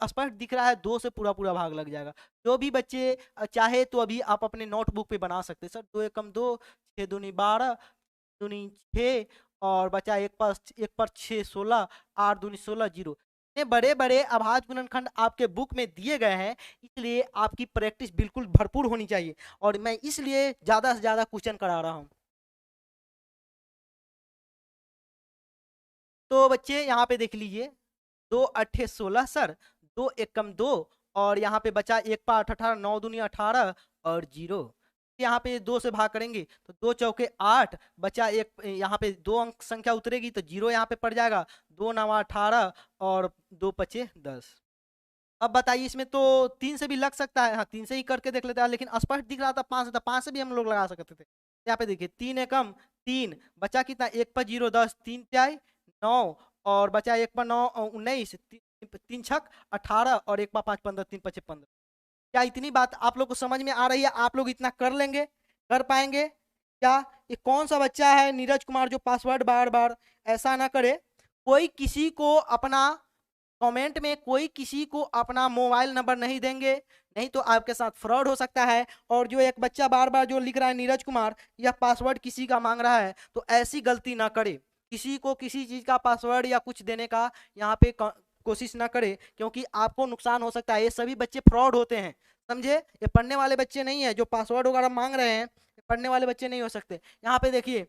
स्पष्ट दिख रहा है 2 से पूरा पूरा भाग लग जाएगा। जो भी बच्चे चाहे तो अभी आप अपने नोटबुक पे बना सकते हैं। सर 2 एकम 2 6 दूनी 12 दूनी 6 और बचा एक पर 6 16 8 दूनी 16 जीरो। इतने बड़े बड़े अभाज्य गुणनखंड आपके बुक में दिए गए हैं, इसलिए आपकी प्रैक्टिस बिल्कुल भरपूर होनी चाहिए और मैं इसलिए ज्यादा से ज्यादा क्वेश्चन करा रहा हूँ। तो बच्चे यहाँ पे देख लीजिए 2 अट्ठे 16 सर, 2 एकम 2 और यहाँ पे बचा एक पाँच 18 9 दूनी 18 और जीरो। यहाँ पे 2 से भाग करेंगे तो 2 चौके 8 बचा एक, यहाँ पे 2 अंक संख्या उतरेगी तो जीरो यहाँ पे पड़ जाएगा। 2 नवा 18 और 2 पचे 10। अब बताइए इसमें तो 3 से भी लग सकता है। हाँ 3 से ही करके देख लेते हैं, लेकिन स्पष्ट दिख रहा था 5 से, था 5 से भी हम लोग लगा सकते थे। यहाँ पे देखिए 3 एकम 3 बचा कितना, एक पर 0 10 3 त्याई 9 और बचा एक पर 9 19 3 छक 18 और एक पर 5 15 3 पचे 15। क्या इतनी बात आप लोग को समझ में आ रही है? आप लोग इतना कर लेंगे, कर पाएंगे क्या? ये कौन सा बच्चा है नीरज कुमार जो पासवर्ड बार बार ऐसा ना करे। कोई किसी को अपना कमेंट में कोई किसी को अपना मोबाइल नंबर नहीं देंगे, नहीं तो आपके साथ फ्रॉड हो सकता है। और जो एक बच्चा बार बार जो लिख रहा है नीरज कुमार यह पासवर्ड किसी का मांग रहा है, तो ऐसी गलती ना करे। किसी को किसी चीज का पासवर्ड या कुछ देने का यहाँ पे कोशिश ना करे, क्योंकि आपको नुकसान हो सकता है। ये सभी बच्चे फ्रॉड होते हैं, समझे? ये पढ़ने वाले बच्चे नहीं है जो पासवर्ड वगैरह मांग रहे हैं, पढ़ने वाले बच्चे नहीं हो सकते। यहाँ पे देखिए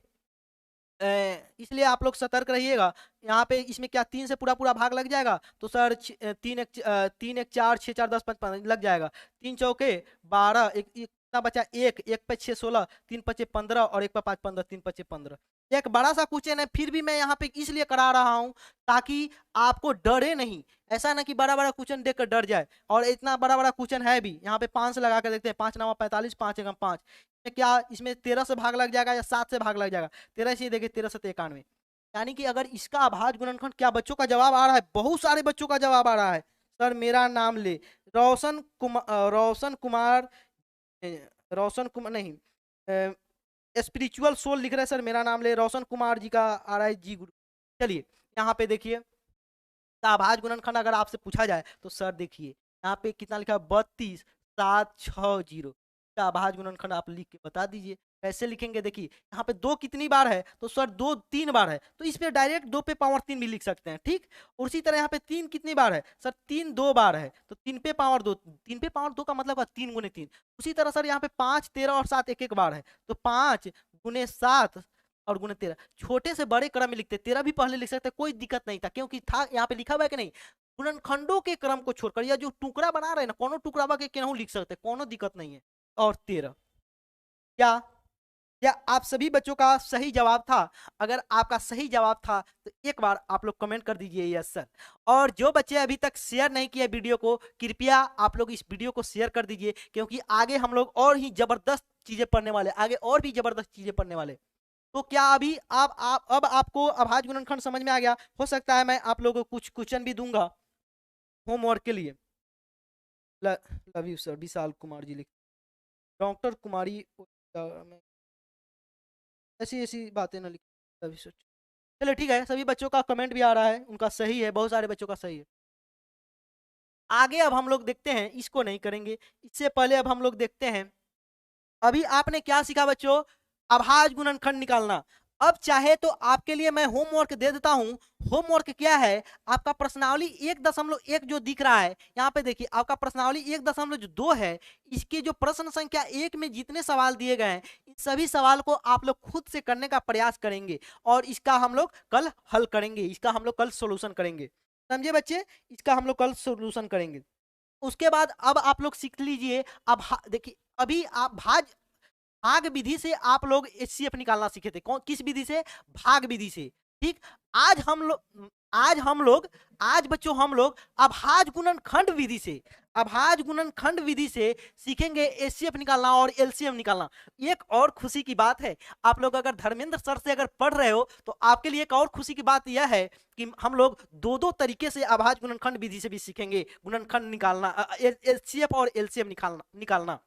इसलिए आप लोग सतर्क रहिएगा। यहाँ पे इसमें क्या 3 से पूरा पूरा भाग लग जाएगा तो सर 3 1 4 6 4 10 5 5 लग जाएगा। 3 चौके 12 एक कितना बचा, एक पे 6 16 3 पचे 15 और एक पे 5 15 3 पचे 15। एक बड़ा सा क्वेश्चन है, फिर भी मैं यहाँ पे इसलिए करा रहा हूँ ताकि आपको डरे नहीं। ऐसा ना कि बड़ा बड़ा क्वेश्चन देख कर डर जाए। और इतना बड़ा बड़ा क्वेश्चन है भी। यहाँ पे 5 से लगा कर देखते हैं, 5 9 45 5 एकम 5। क्या इसमें 13 से भाग लग जाएगा या 7 से भाग लग जाएगा? 13 से देखिए 13 से 91। यानी कि अगर इसका अभाज्य गुणनखंड, क्या बच्चों का जवाब आ रहा है? बहुत सारे बच्चों का जवाब आ रहा है। सर मेरा नाम ले, रोशन कुमार रोशन कुमार नहीं, स्पिरिचुअल सोल लिख रहे हैं। सर मेरा नाम ले, रोशन कुमार जी का आ रहा है जी गुरु। चलिए यहाँ पे देखिए अभाज्य गुणनखंड अगर आपसे पूछा जाए तो सर देखिए यहाँ पे कितना लिखा है 32 7 6 0 का अभाज्य गुणनखंड आप लिख के बता दीजिए। कैसे लिखेंगे? देखिए यहाँ पे 2 कितनी बार है तो सर 2 3 बार है, तो इस पे डायरेक्ट 2 पे पावर 3 भी लिख सकते हैं, ठीक। और उसी तरह यहाँ पे 3 कितनी बार है सर? 3 2 बार है, तो 3 पे पावर 2, 3 पे पावर 2 का मतलब है 3 गुने 3। उसी तरह सर यहाँ पे 5 13 और 7 एक एक बार है, तो 5 गुने 7 और गुने 13। छोटे से बड़े क्रम में लिखते, 13 भी पहले लिख सकते, कोई दिक्कत नहीं था, क्योंकि था यहाँ पे लिखा हुआ है कि नहीं, गुणनखंडों के क्रम को छोड़कर या जो टुकड़ा बना रहे हैं ना, कोनो टुकड़ा के केनहू लिख सकते, कोनो दिक्कत नहीं है। और 13 क्या क्या आप सभी बच्चों का सही जवाब था? अगर आपका सही जवाब था तो एक बार आप लोग कमेंट कर दीजिए यस सर। और जो बच्चे अभी तक शेयर नहीं किए वीडियो को, कृपया आप लोग इस वीडियो को शेयर कर दीजिए, क्योंकि आगे हम लोग और ही जबरदस्त चीजें पढ़ने वाले, आगे और भी जबरदस्त चीजें पढ़ने वाले। तो क्या अभी आप अब आपको अभाज्य गुणनखंड समझ में आ गया? हो सकता है मैं आप लोगों को कुछ क्वेश्चन भी दूंगा होमवर्क के लिए। Love you sir, Vishal Kumar ji लिख, डॉक्टर कुमारी, ऐसी ऐसी बातें ना लिखी अभी। सोच, चलो ठीक है, सभी बच्चों का कमेंट भी आ रहा है, उनका सही है, बहुत सारे बच्चों का सही है। आगे अब हम लोग देखते हैं, इसको नहीं करेंगे, इससे पहले अब हम लोग देखते हैं अभी आपने क्या सीखा बच्चों? अभाज्य गुणनखंड निकालना। अब चाहे तो आपके लिए मैं होमवर्क दे देता हूं। होमवर्क क्या है? आपका प्रश्नावली 1.1 जो दिख रहा है यहाँ पे देखिए, आपका प्रश्नावली 1.2 है। इसके जो प्रश्न संख्या 1 में जितने सवाल दिए गए हैं, इन सभी सवाल को आप लोग खुद से करने का प्रयास करेंगे और इसका हम लोग कल हल करेंगे, इसका हम लोग कल सोल्यूशन करेंगे। समझे बच्चे? इसका हम लोग कल सोल्यूशन करेंगे। उसके बाद अब आप लोग सीख लीजिए। अब देखिए, अभी आप भाग विधि से आप लोग एचसीएफ निकालना सीखे थे। कौन किस विधि से? भाग विधि से। ठीक। आज बच्चों हम लोग अभाज्य गुणनखंड विधि से, अभाज्य गुणनखंड विधि से सीखेंगे एचसीएफ निकालना और एलसीएम निकालना। एक और खुशी की बात है, आप लोग अगर धर्मेंद्र सर से अगर पढ़ रहे हो तो आपके लिए एक और खुशी की बात यह है कि हम लोग दो दो तरीके से अभाज्य गुणनखंड विधि से भी सीखेंगे गुणनखंड निकालना, एचसीएफ और एलसीएम निकालना।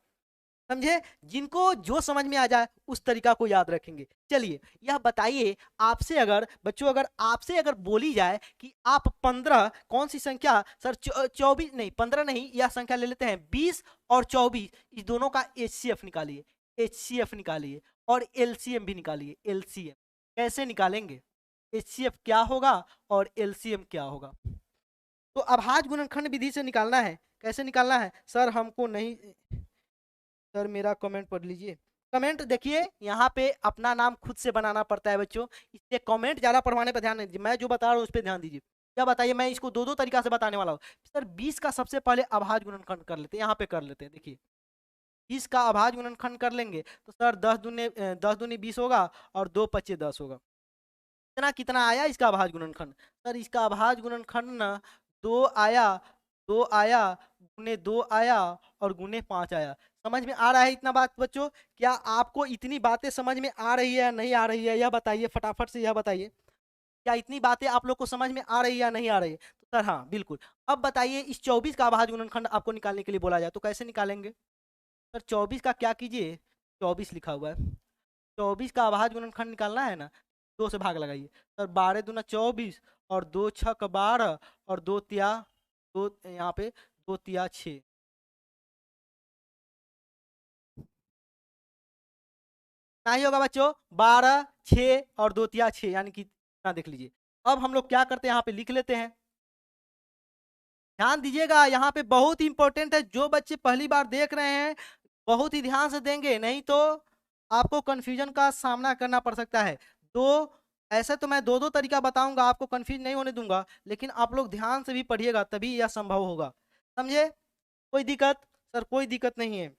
समझे? जिनको जो समझ में आ जाए उस तरीका को याद रखेंगे। चलिए यह बताइए, आपसे अगर बच्चों, अगर आपसे अगर बोली जाए कि आप 15, कौन सी संख्या सर? 24 नहीं, 15 नहीं, यह संख्या ले लेते हैं 20 और 24, इस दोनों का एचसीएफ निकालिए, एचसीएफ निकालिए और एलसीएम भी निकालिए। एलसीएम कैसे निकालेंगे? एचसीएफ क्या होगा और एलसीएम क्या होगा? तो अभाज्य गुणनखंड विधि से निकालना है। कैसे निकालना है सर? हमको नहीं सर, मेरा कमेंट पढ़ लीजिए। कमेंट देखिए, यहाँ पे अपना नाम खुद से बनाना पड़ता है बच्चों, इसलिए कमेंट ज्यादा पढ़वाने पर ध्यान नहीं दीजिए, मैं जो बता रहा हूँ उस पर ध्यान दीजिए। क्या बताइए? मैं इसको दो दो तरीका से बताने वाला हूँ सर। 20 का सबसे पहले अभाज्य गुणनखंड कर लेते हैं, यहाँ पे कर लेते हैं। देखिए 20 का अभाज्य गुणनखंड कर लेंगे तो सर 10 दूनी 20 होगा और 2 पच्चे 10 होगा। इतना कितना आया इसका अभाज्य गुणनखंड? सर इसका अभाज्य गुणनखंड ना 2 आया, 2 आया, गुने 2 आया और गुने 5 आया। समझ में आ रहा है इतना बात बच्चों? क्या आपको इतनी बातें समझ में आ रही है या नहीं आ रही है? यह बताइए, फटाफट से यह बताइए, क्या इतनी बातें आप लोग को समझ में आ रही है या नहीं आ रही है? तो सर हाँ बिल्कुल। अब बताइए, इस 24 का अभाज्य गुणनखंड आपको निकालने के लिए बोला जाए तो कैसे निकालेंगे? सर 24 का क्या कीजिए, 24 लिखा हुआ है, 24 का अभाज्य गुणनखंड निकालना है ना, 2 से भाग लगाइए। सर 12 दूना 24 और 2 छक 12 और 2 तिया, 2 यहाँ पे 2 तिया 6। नहीं होगा बच्चों, 12 6 और 2 तिया 6, यानी कि इतना देख लीजिए। अब हम लोग क्या करते हैं, यहाँ पे लिख लेते हैं। ध्यान दीजिएगा, यहाँ पे बहुत ही इंपॉर्टेंट है। जो बच्चे पहली बार देख रहे हैं बहुत ही ध्यान से देंगे, नहीं तो आपको कंफ्यूजन का सामना करना पड़ सकता है। दो, ऐसे तो मैं दो दो तरीका बताऊंगा, आपको कंफ्यूज नहीं होने दूंगा, लेकिन आप लोग ध्यान से भी पढ़िएगा तभी यह संभव होगा। समझे? कोई दिक्कत? सर कोई दिक्कत नहीं है।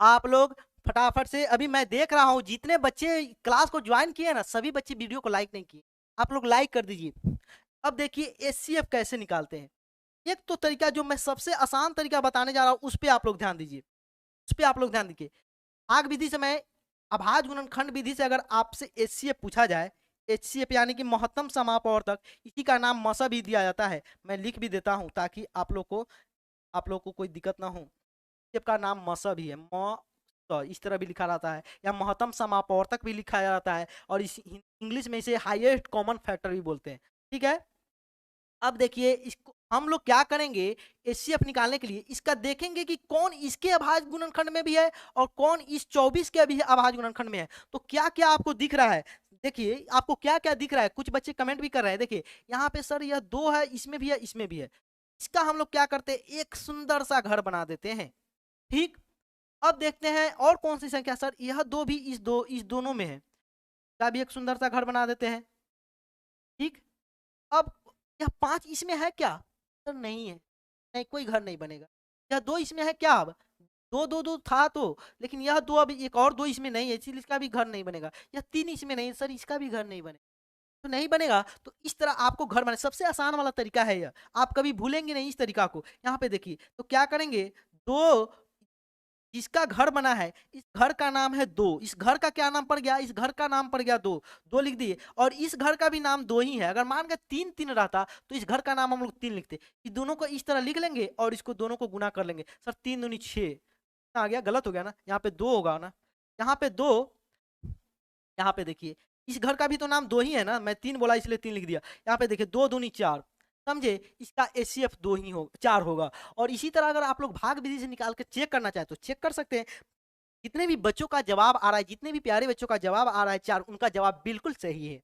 आप लोग फटाफट से, अभी मैं देख रहा हूँ जितने बच्चे क्लास को ज्वाइन किए ना, सभी बच्चे वीडियो को लाइक नहीं किए। आप लोग लाइक कर दीजिए। अब देखिए एचसीएफ कैसे निकालते हैं। एक तो तरीका जो मैं सबसे आसान तरीका बताने जा रहा हूँ उस पर आप लोग ध्यान दीजिए, उस पर आप लोग ध्यान दीजिए। भाग विधि से मैं, अभाज्य गुणनखंड विधि से अगर आपसे एचसीएफ पूछा जाए, एचसीएफ यानी कि महत्तम समापवर्तक, इसी का नाम मसा भी दिया जाता है। मैं लिख भी देता हूं ताकि आप लोग को कोई दिक्कत ना हो। एचसीएफ का नाम मसा भी है, तो इस तरह भी लिखा जाता है, या महत्तम समापवर्तक भी लिखा जाता है, और इस इंग्लिश में इसे हाईएस्ट कॉमन फैक्टर भी बोलते हैं। ठीक है। अब देखिए इसको हम लोग क्या करेंगे, एचसीएफ निकालने के लिए इसका देखेंगे कि कौन इसके अभाज्य गुणनखंड में भी है और कौन इस 24 के भी अभाज्य गुणनखंड में है। तो क्या क्या आपको दिख रहा है? देखिए आपको क्या क्या दिख रहा है, कुछ बच्चे कमेंट भी कर रहे हैं। देखिए यहाँ पे सर यह 2 है, इसमें भी है, इसमें भी है। इसका हम लोग क्या करते हैं, एक सुंदर सा घर बना देते हैं। ठीक। अब देखते हैं और कौन सी संख्या, सर यह 2 भी इस दोनों में है, क्या भी एक सुंदर सा घर बना देते हैं। ठीक। अब यह 5 इसमें है क्या? सर नहीं है, नहीं कोई घर नहीं बनेगा। यह 2 इसमें है क्या? अब दो दो दो था तो, लेकिन यह दो अब एक और दो इसमें नहीं है, इसलिए इसका भी घर नहीं बनेगा। यह तीन इसमें नहीं है सर, इसका भी घर नहीं बनेगा, तो नहीं बनेगा। तो इस तरह आपको घर बनाए, सबसे आसान वाला तरीका है यह, आप कभी भूलेंगे नहीं इस तरीका को। यहाँ पे देखिए तो क्या करेंगे, दो जिसका घर बना है इस घर का नाम है दो, इस घर का क्या नाम पड़ गया, इस घर का नाम पड़ गया दो, दो लिख दिए। और इस घर का भी नाम दो ही है, अगर मान के तीन तीन रहता तो इस घर का नाम हम लोग तीन लिखते। इस दोनों को इस तरह लिख लेंगे और इसको दोनों को गुना कर लेंगे। सर तीन दूनी छः आ गया, गलत हो गया ना, यहाँ पे दो होगा ना, यहाँ पे दो, यहाँ पे देखिए इस घर का भी तो नाम दो ही है ना, मैं तीन बोला इसलिए तीन लिख दिया। यहाँ पे देखिए दो दूनी चार, समझे, इसका एचसीएफ दो ही हो चार होगा। और इसी तरह अगर आप लोग भाग विधि से निकाल के चेक करना चाहे तो चेक कर सकते हैं। जितने भी बच्चों का जवाब आ रहा है, जितने भी प्यारे बच्चों का जवाब आ रहा है चार, उनका जवाब बिल्कुल सही है।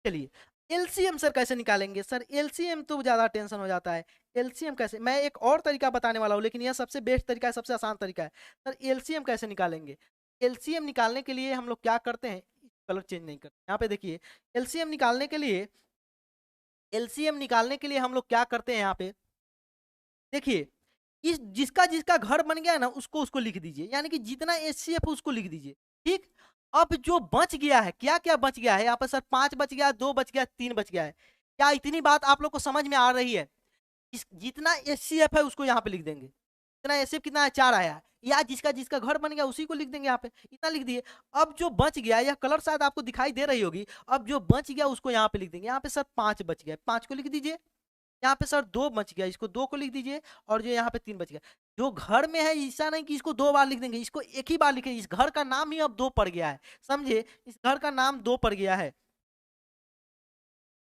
चलिए एलसीएम सर कैसे निकालेंगे, सर एलसीएम तो ज्यादा टेंशन हो जाता है। एलसीएम कैसे, मैं एक और तरीका बताने वाला हूँ, लेकिन यह सबसे बेस्ट तरीका है, सबसे आसान तरीका है। सर एलसीएम कैसे निकालेंगे, एलसीएम निकालने के लिए हम लोग क्या करते हैं, कलर चेंज नहीं करते। यहाँ पे देखिए एलसीएम निकालने के लिए, एलसीएम निकालने के लिए हम लोग क्या करते हैं, यहाँ पे देखिए इस जिसका जिसका घर बन गया ना उसको उसको लिख दीजिए, यानी कि जितना एचसीएफ उसको लिख दीजिए। ठीक, अब जो बच गया है, क्या क्या बच गया है यहाँ पर, सर पांच बच गया, दो बच गया, तीन बच गया है। क्या इतनी बात आप लोग को समझ में आ रही है, जितना एचसीएफ है उसको यहाँ पे लिख देंगे। इतना एचसीएफ कितना है, चार आया, या जिसका जिसका घर बन गया उसी को लिख देंगे, यहाँ पे इतना लिख दिए। अब जो बच गया, यह कलर शायद आपको दिखाई दे रही होगी, अब जो बच गया उसको यहाँ पे लिख देंगे। यहाँ पे सर पांच बच गया, पांच को लिख दीजिए। यहाँ पे सर दो बच गया, इसको दो को लिख दीजिए। और जो यहाँ पे तीन बच गया, जो घर में है ऐसा नहीं कि इसको दो बार लिख देंगे, इसको एक ही बार लिखे, इस घर का नाम ही अब दो पड़ गया है, समझे, इस घर का नाम दो पड़ गया है।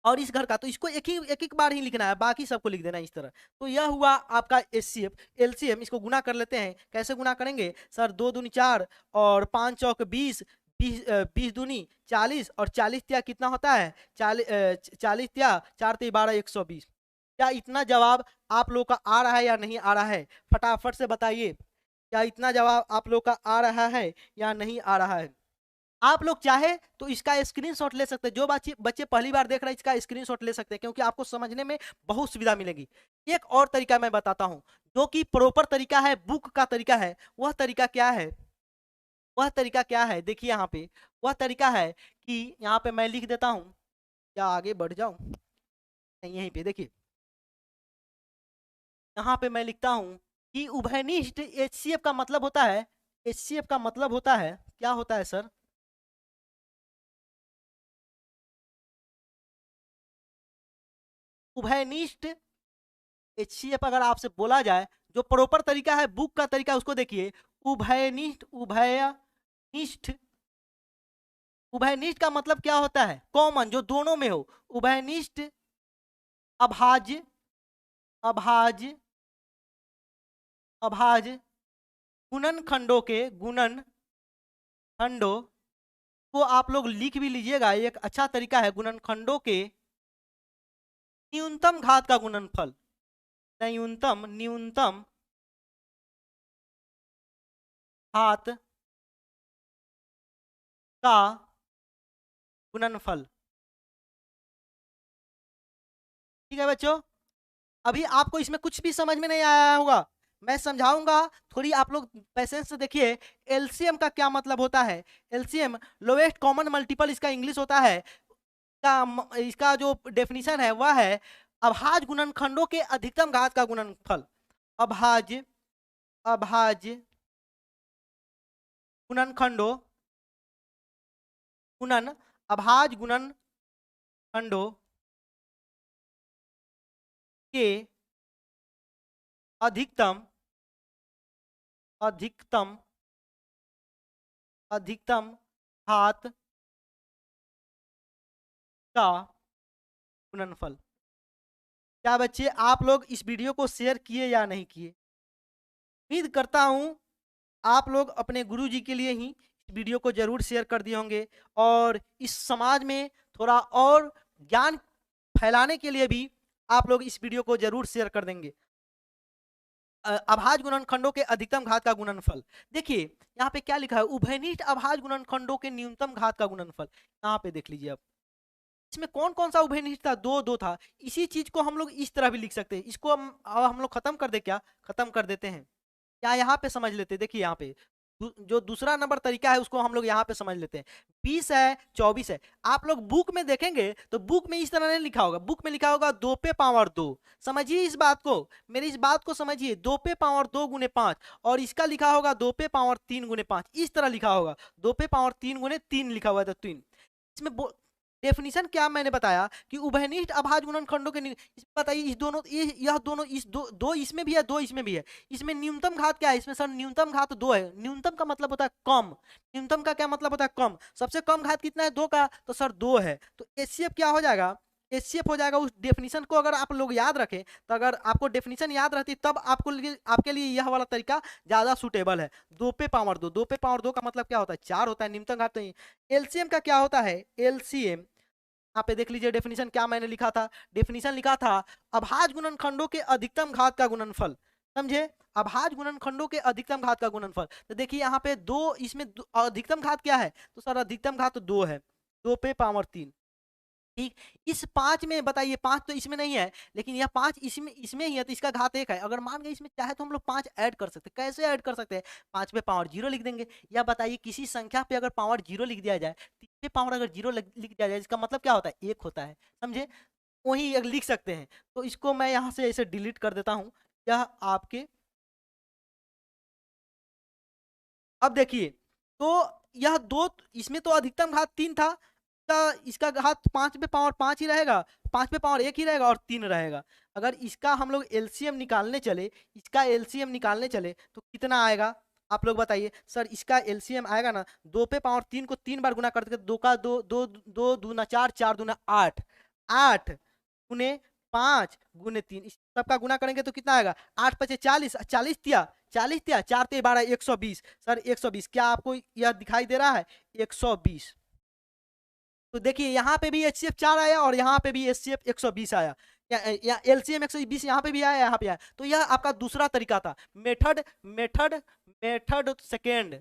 और इस घर का तो इसको एक एक बार ही लिखना है, बाकी सबको लिख देना है इस तरह। तो यह हुआ आपका एचसीएफ। एलसीएम इसको गुना कर लेते हैं, कैसे गुना करेंगे सर, दो दूनी चार और पाँच चौक 20, 20 दूनी 40 और 40 त्या कितना होता है, 40 त्या 4 ते 12 120। क्या इतना जवाब आप लोग का आ रहा है या नहीं आ रहा है, फटाफट से बताइए, क्या इतना जवाब आप लोग का आ रहा है या नहीं आ रहा है। आप लोग चाहे तो इसका स्क्रीनशॉट ले सकते हैं, जो बच्चे बच्चे पहली बार देख रहे हैं इसका स्क्रीनशॉट ले सकते हैं, क्योंकि आपको समझने में बहुत सुविधा मिलेगी। एक और तरीका मैं बताता हूं जो कि प्रॉपर तरीका है, बुक का तरीका है। वह तरीका क्या है, वह तरीका क्या है, देखिए यहाँ पे वह तरीका है कि यहाँ पे मैं लिख देता हूं, क्या आगे बढ़ जाऊं, यहीं पे देखिए, यहाँ पे मैं लिखता हूं कि उभयनिष्ठ एचसीएफ का मतलब होता है, एचसीएफ का मतलब होता है, क्या होता है सर, उभयनिष्ठ एचसीएफ अगर आपसे बोला जाए, जो प्रॉपर तरीका है बुक का तरीका उसको देखिए, उभयनिष्ठ, उभयनिष्ठ, उभयनिष्ठ का मतलब क्या होता है, कॉमन, जो दोनों में हो। उभयनिष्ठ अभाज्य, अभाज्य, अभाज्य गुणन खंडों के, गुणन खंडों को आप लोग लिख भी लीजिएगा, एक अच्छा तरीका है, गुणन खंडों के न्यूनतम घात का गुणनफल, न्यूनतम, न्यूनतम घात का गुणनफल। ठीक है बच्चों, अभी आपको इसमें कुछ भी समझ में नहीं आया होगा, मैं समझाऊंगा, थोड़ी आप लोग पेशेंस से देखिए। एलसीएम का क्या मतलब होता है, एलसीएम लोएस्ट कॉमन मल्टीपल इसका इंग्लिश होता है, इसका जो डेफिनेशन है वह है अभाज्य गुणनखंडों के अधिकतम घात का गुणनफल। अभाज्य, अभाज्य गुणनखंडों, गुणन, अभाज्य गुणनखंडों के अधिकतम, अधिकतम, अधिकतम घात का गुणनफल। क्या बच्चे आप लोग इस वीडियो को शेयर किए या नहीं किए, उम्मीद करता हूं आप लोग अपने गुरुजी के लिए ही इस वीडियो को जरूर शेयर कर दिए होंगे, और इस समाज में थोड़ा और ज्ञान फैलाने के लिए भी आप लोग इस वीडियो को जरूर शेयर कर देंगे। अभाज्य गुणनखंडों के अधिकतम घात का गुणनफल, देखिए यहाँ पे क्या लिखा है, उभयनिष्ठ अभाज्य गुणनखंडों के न्यूनतम घात का गुणनफल। यहाँ पे देख लीजिए, अब इसमें कौन कौन सा उभयनिष्ठ था, दो दो था। इसी चीज को हम लोग इस तरह भी लिख सकते हैं, इसको हम लोग खत्म कर दे, क्या खत्म कर देते हैं, या यहाँ पे समझ लेते हैं। देखिए यहाँ पे जो दूसरा नंबर तरीका है उसको हम लोग यहाँ पे समझ लेते हैं। 20 है 24 है। आप लोग बुक में देखेंगे तो बुक में इस तरह नहीं लिखा होगा, बुक में लिखा होगा 2 पे पावर 2। समझिए इस बात को, मेरी इस बात को समझिए, 2 पे पावर 2 गुने 5, और इसका लिखा होगा 2 पे पावर 3 गुने 5, इस तरह लिखा होगा 2 पे पावर 3 गुने 3 लिखा हुआ था 3। इसमें डेफिनेशन क्या मैंने बताया कि उभयनिष्ठ अभाज्य गुणनखंडों के बताइए इस दोनों यह दोनों इस दो इसमें भी है, दो इसमें भी है। इसमें न्यूनतम घात क्या है? इसमें सर न्यूनतम घात 2 है। न्यूनतम का मतलब होता है कम, न्यूनतम का क्या मतलब होता है? कम। सबसे कम घात कितना है? 2 का, तो सर 2 है। तो एचसीएफ क्या हो जाएगा? एचसीएफ हो जाएगा। उस डेफिनेशन को अगर आप लोग याद रखें, तो अगर आपको डेफिनेशन याद रहती तब आपके लिए यह वाला तरीका ज्यादा सुटेबल है। 2 पे पावर 2, 2 पे पावर 2 का मतलब क्या होता है? 4 होता है, न्यूनतम घात नहीं। एलसीएम का क्या होता है? एलसीएम यहाँ पे देख लीजिए डेफिनेशन क्या मैंने लिखा था। डेफिनेशन लिखा था अभाज्य गुणनखंडों के अधिकतम घात का गुणनफल। समझे? अभाज्य गुणनखंडों के अधिकतम घात का गुणनफल। तो देखिए यहाँ पे इसमें अधिकतम घात क्या है? तो सर अधिकतम घात तो 2 है, 2 पे पावर 3। ठीक। इस 5 में बताइए, 5 तो इसमें नहीं है, लेकिन यह 5 इसमें ही है, तो इसका घात 1 है। अगर मान गए इसमें चाहे तो हम लोग 5 ऐड कर सकते हैं। कैसे ऐड कर सकते हैं? 5 पे पावर 0 लिख देंगे। या बताइए किसी संख्या पे अगर पावर 0 लिख दिया जाए, 3 पे पावर अगर 0 लिख दिया जाए, इसका मतलब क्या होता है? 1 होता है। समझे? वही लिख सकते हैं। तो इसको मैं यहाँ से ऐसे डिलीट कर देता हूँ। यह आपके, अब देखिए, तो यह दो, इसमें तो अधिकतम घात 3 था, इसका घात 5 पे पावर 5 ही रहेगा, 5 पे पावर 1 ही रहेगा और 3 रहेगा। अगर इसका हम लोग एलसीएम निकालने चले, इसका एलसीएम निकालने चले तो कितना आएगा? आप लोग बताइए। सर इसका एलसीएम आएगा ना, 2 पे पावर 3 को 3 बार गुना करते, 2 का 2, 2 2 दूना 4, 4 दूना 8, 8 गुने 5 गुने 3, इस सबका गुना करेंगे तो कितना आएगा? 8 पचे 40, 40 तिया 40 तिया 4 ते 12, 120। सर 120 क्या आपको यह दिखाई दे रहा है? 120। तो देखिए यहाँ पे भी एचसीएफ 4 आया और यहाँ पे भी एचसीएफ 120 आया, या एलसीएम 120 यहाँ पे भी आया, यहाँ पे आया। तो यह आपका दूसरा तरीका था, मेथड मेथड मेथड सेकेंड।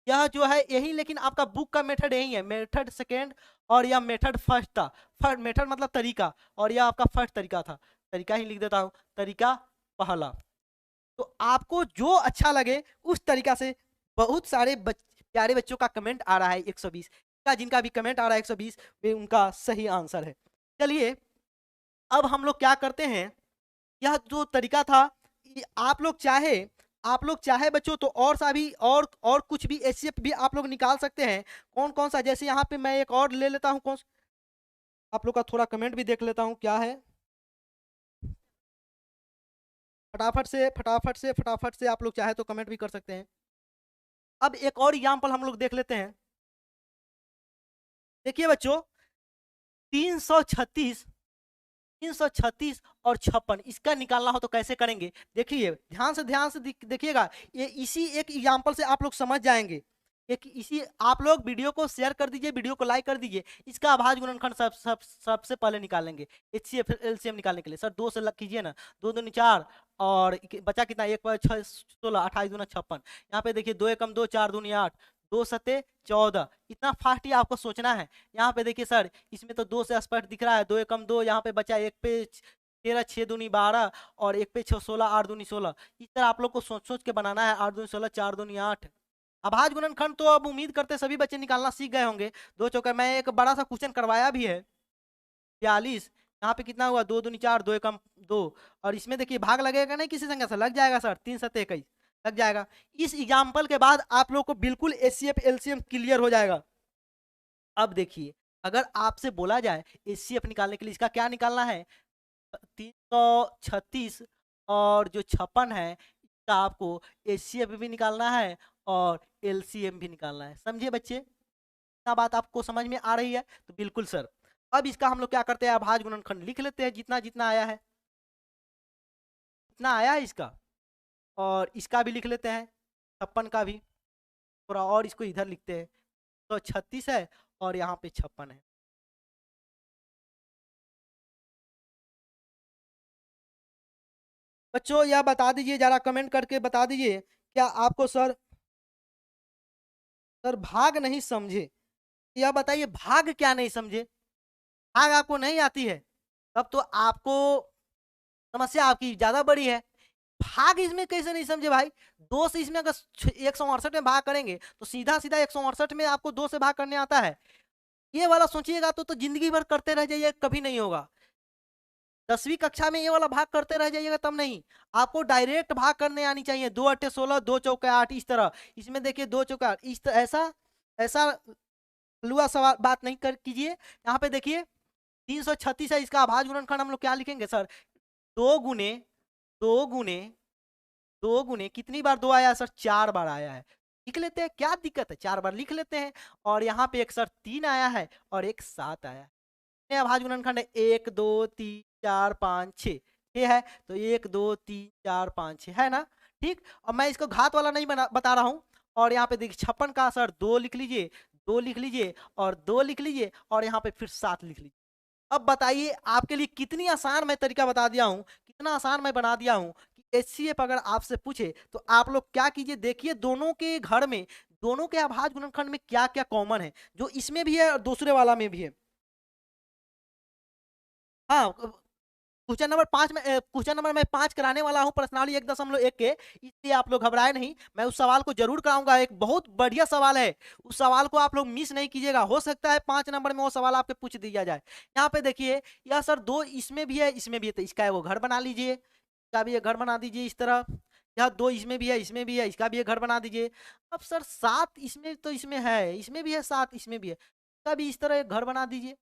यह जो है यही, लेकिन आपका बुक का मेथड यही है, मेथड सेकेंड, और यह मेथड फर्स्ट था। फर्स्ट मेथड मतलब तरीका, और यह आपका फर्स्ट तरीका था। तरीका ही लिख देता हूँ, तरीका पहला। तो आपको जो अच्छा लगे उस तरीका से। बहुत सारे प्यारे बच्चों का कमेंट आ रहा है 120 का, जिनका भी कमेंट आ रहा है 120 वे उनका सही आंसर है। चलिए अब हम लोग क्या करते हैं, यह जो तरीका था, आप लोग चाहे बच्चों तो और सा भी और कुछ भी एचसीएफ भी आप लोग निकाल सकते हैं। कौन कौन सा? जैसे यहाँ पे मैं एक और ले लेता हूँ, आप लोग का थोड़ा कमेंट भी देख लेता हूँ क्या है। फटाफट से आप लोग चाहे तो कमेंट भी कर सकते हैं। अब एक और एग्जाम्पल हम लोग देख लेते हैं। देखिए बच्चों, 336 336 और 56, इसका निकालना हो तो कैसे करेंगे? देखिए ध्यान से देखिएगा, ये इसी एक एग्जाम्पल से आप लोग समझ जाएंगे। एक इसी, आप लोग वीडियो को शेयर कर दीजिए, वीडियो को लाइक कर दीजिए। इसका अभाज्य गुणनखंड सबसे पहले निकालेंगे एचसीएफ एलसीएम निकालने के लिए। सर 2 से लग कीजिए ना, 2 दूनी 4 और बचा कितना? 1 पर 6 16, 28 दूना 56। यहाँ पे देखिए 2 एकम 2, 4 दूनी 8, 2 सते 14। इतना फास्ट ही आपको सोचना है। यहाँ पे देखिए सर, इसमें तो 2 से स्पष्ट दिख रहा है, 2 एकम 2, यहाँ पे बचा 1 पे 13, 6 दूनी 12 और 1 पे 6 16, 8 दूनी 16। इस तरह आप लोग को सोच सोच के बनाना है। 8 दूनी 16, 4 दूनी 8। अभाज्य गुणनखंड तो अब उम्मीद करते सभी बच्चे निकालना सीख गए होंगे। 2 चौके, मैं एक बड़ा सा क्वेश्चन करवाया भी है। 42, यहाँ पे कितना हुआ? 2 दूनी 4, 2 एकम 2, और इसमें देखिए भाग लगेगा नहीं किसी संख्या से? लग जाएगा सर, 3 सत्ते 21 लग जाएगा। इस एग्जाम्पल के बाद आप लोग को बिल्कुल एचसीएफ एलसीएम क्लियर हो जाएगा। अब देखिए, अगर आपसे बोला जाए एचसीएफ निकालने के लिए इसका क्या निकालना है, 336 और जो 56 है, इसका आपको एचसीएफ भी निकालना है और एलसीएम भी निकालना है। समझिए बच्चे, इतना बात आपको समझ में आ रही है? तो बिल्कुल सर। अब इसका हम लोग क्या करते हैं, अभाज्य गुणनखंड लिख लेते हैं, जितना जितना आया है, इतना आया है इसका, और इसका भी लिख लेते हैं, 56 का भी। थोड़ा और इसको इधर लिखते हैं, तो 36 है और यहाँ पे 56 है। बच्चों यह बता दीजिए, जरा कमेंट करके बता दीजिए, क्या आपको सर भाग नहीं समझे? यह बताइए, भाग क्या नहीं समझे? भाग आपको नहीं आती है? तब तो आपको समस्या आपकी ज्यादा बड़ी है। भाग इसमें कैसे नहीं समझे भाई? 2 से इसमें अगर 168 में भाग करेंगे तो सीधा सीधा 168 में आपको 2 से भाग करने आता है। ये वाला सोचिएगा तो जिंदगी भर करते रह जाइए, कभी नहीं होगा। 10वीं कक्षा में ये वाला भाग करते रह जाइएगा तब नहीं, आपको डायरेक्ट भाग करने आनी चाहिए। 2 अट्ठे 16, 2 चौके 8, इस तरह। इसमें देखिए 2 चौके 8, ऐसा ऐसा लुआ सवाल बात नहीं कर कीजिए। यहाँ पे देखिए 336 है, इसका अभाज्य गुणनखंड हम लोग क्या लिखेंगे सर? 2 गुने 2 गुने 2 गुने कितनी बार 2 आया सर? 4 बार आया है। लिख लेते हैं, क्या दिक्कत है, 4 बार लिख लेते हैं। और यहाँ पे एक सर 3 आया है और एक 7 आया है। अभाज्य गुणनखंड है 1 2 3 4 5 6, 6 है तो 1 2 3 4 5 6 है ना? ठीक। और मैं इसको घात वाला नहीं बता रहा हूँ। और यहाँ पे देखिए 56 का सर 2 लिख लीजिए, 2 लिख लीजिए और 2 लिख लीजिए और यहाँ पे फिर 7 लिख लीजिए। अब बताइए आपके लिए कितनी आसान मैं तरीका बता दिया हूँ, कितना आसान मैं बना दिया हूँ कि एचसीएफ अगर आपसे पूछे तो आप लोग क्या कीजिए, देखिए दोनों के घर में, दोनों के अभाज्य गुणनखंड में क्या क्या कॉमन है, जो इसमें भी है और दूसरे वाला में भी है। हाँ, क्वेश्चन नंबर मैं 5 कराने वाला हूँ प्रश्नावली 1.1 के, इसलिए आप लोग घबराए नहीं, मैं उस सवाल को जरूर कराऊंगा। एक बहुत बढ़िया सवाल है, उस सवाल को आप लोग मिस नहीं कीजिएगा। हो सकता है 5 नंबर में वो सवाल आपके पूछ दिया जाए। यहाँ पे देखिए, यह सर 2 इसमें भी है, इसमें भी है, तो इसका वो घर बना लीजिए, इसका भी घर बना दीजिए इस तरह। यह 2 इसमें भी है, इसमें भी है, इसका भी घर बना दीजिए। अब सर 7 इसमें तो इसमें है, इसमें भी है 7, इसमें भी है, इसका भी इस तरह एक घर बना दीजिए।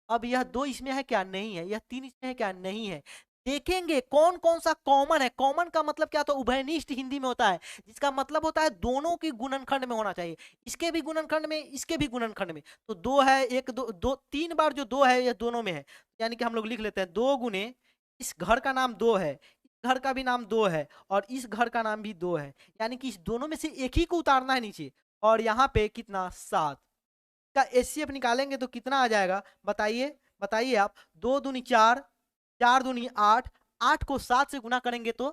अब यह 2 इसमें है क्या? नहीं है। यह 3 इसमें है क्या? नहीं है। देखेंगे कौन कौन सा कॉमन है। कॉमन का मतलब क्या होता है? उभयनिष्ठ हिंदी में होता है, जिसका मतलब होता है दोनों की गुणनखंड में होना चाहिए, इसके भी गुणनखंड में, इसके भी गुणनखंड में। तो 2 है, 1 2 2 3 बार जो 2 है यह दोनों में है, यानी कि हम लोग लिख लेते हैं 2 गुने, इस घर का नाम 2 है, इस घर का भी नाम 2 है और इस घर का नाम भी 2 है, यानी कि इस दोनों में से एक ही को उतारना है नीचे। और यहाँ पे कितना? 7 का एचसीएफ निकालेंगे तो कितना आ जाएगा? बताइए, बताइए आप। 2 दूनी 4, 4 दूनी 8, 8 को 7 से गुना करेंगे तो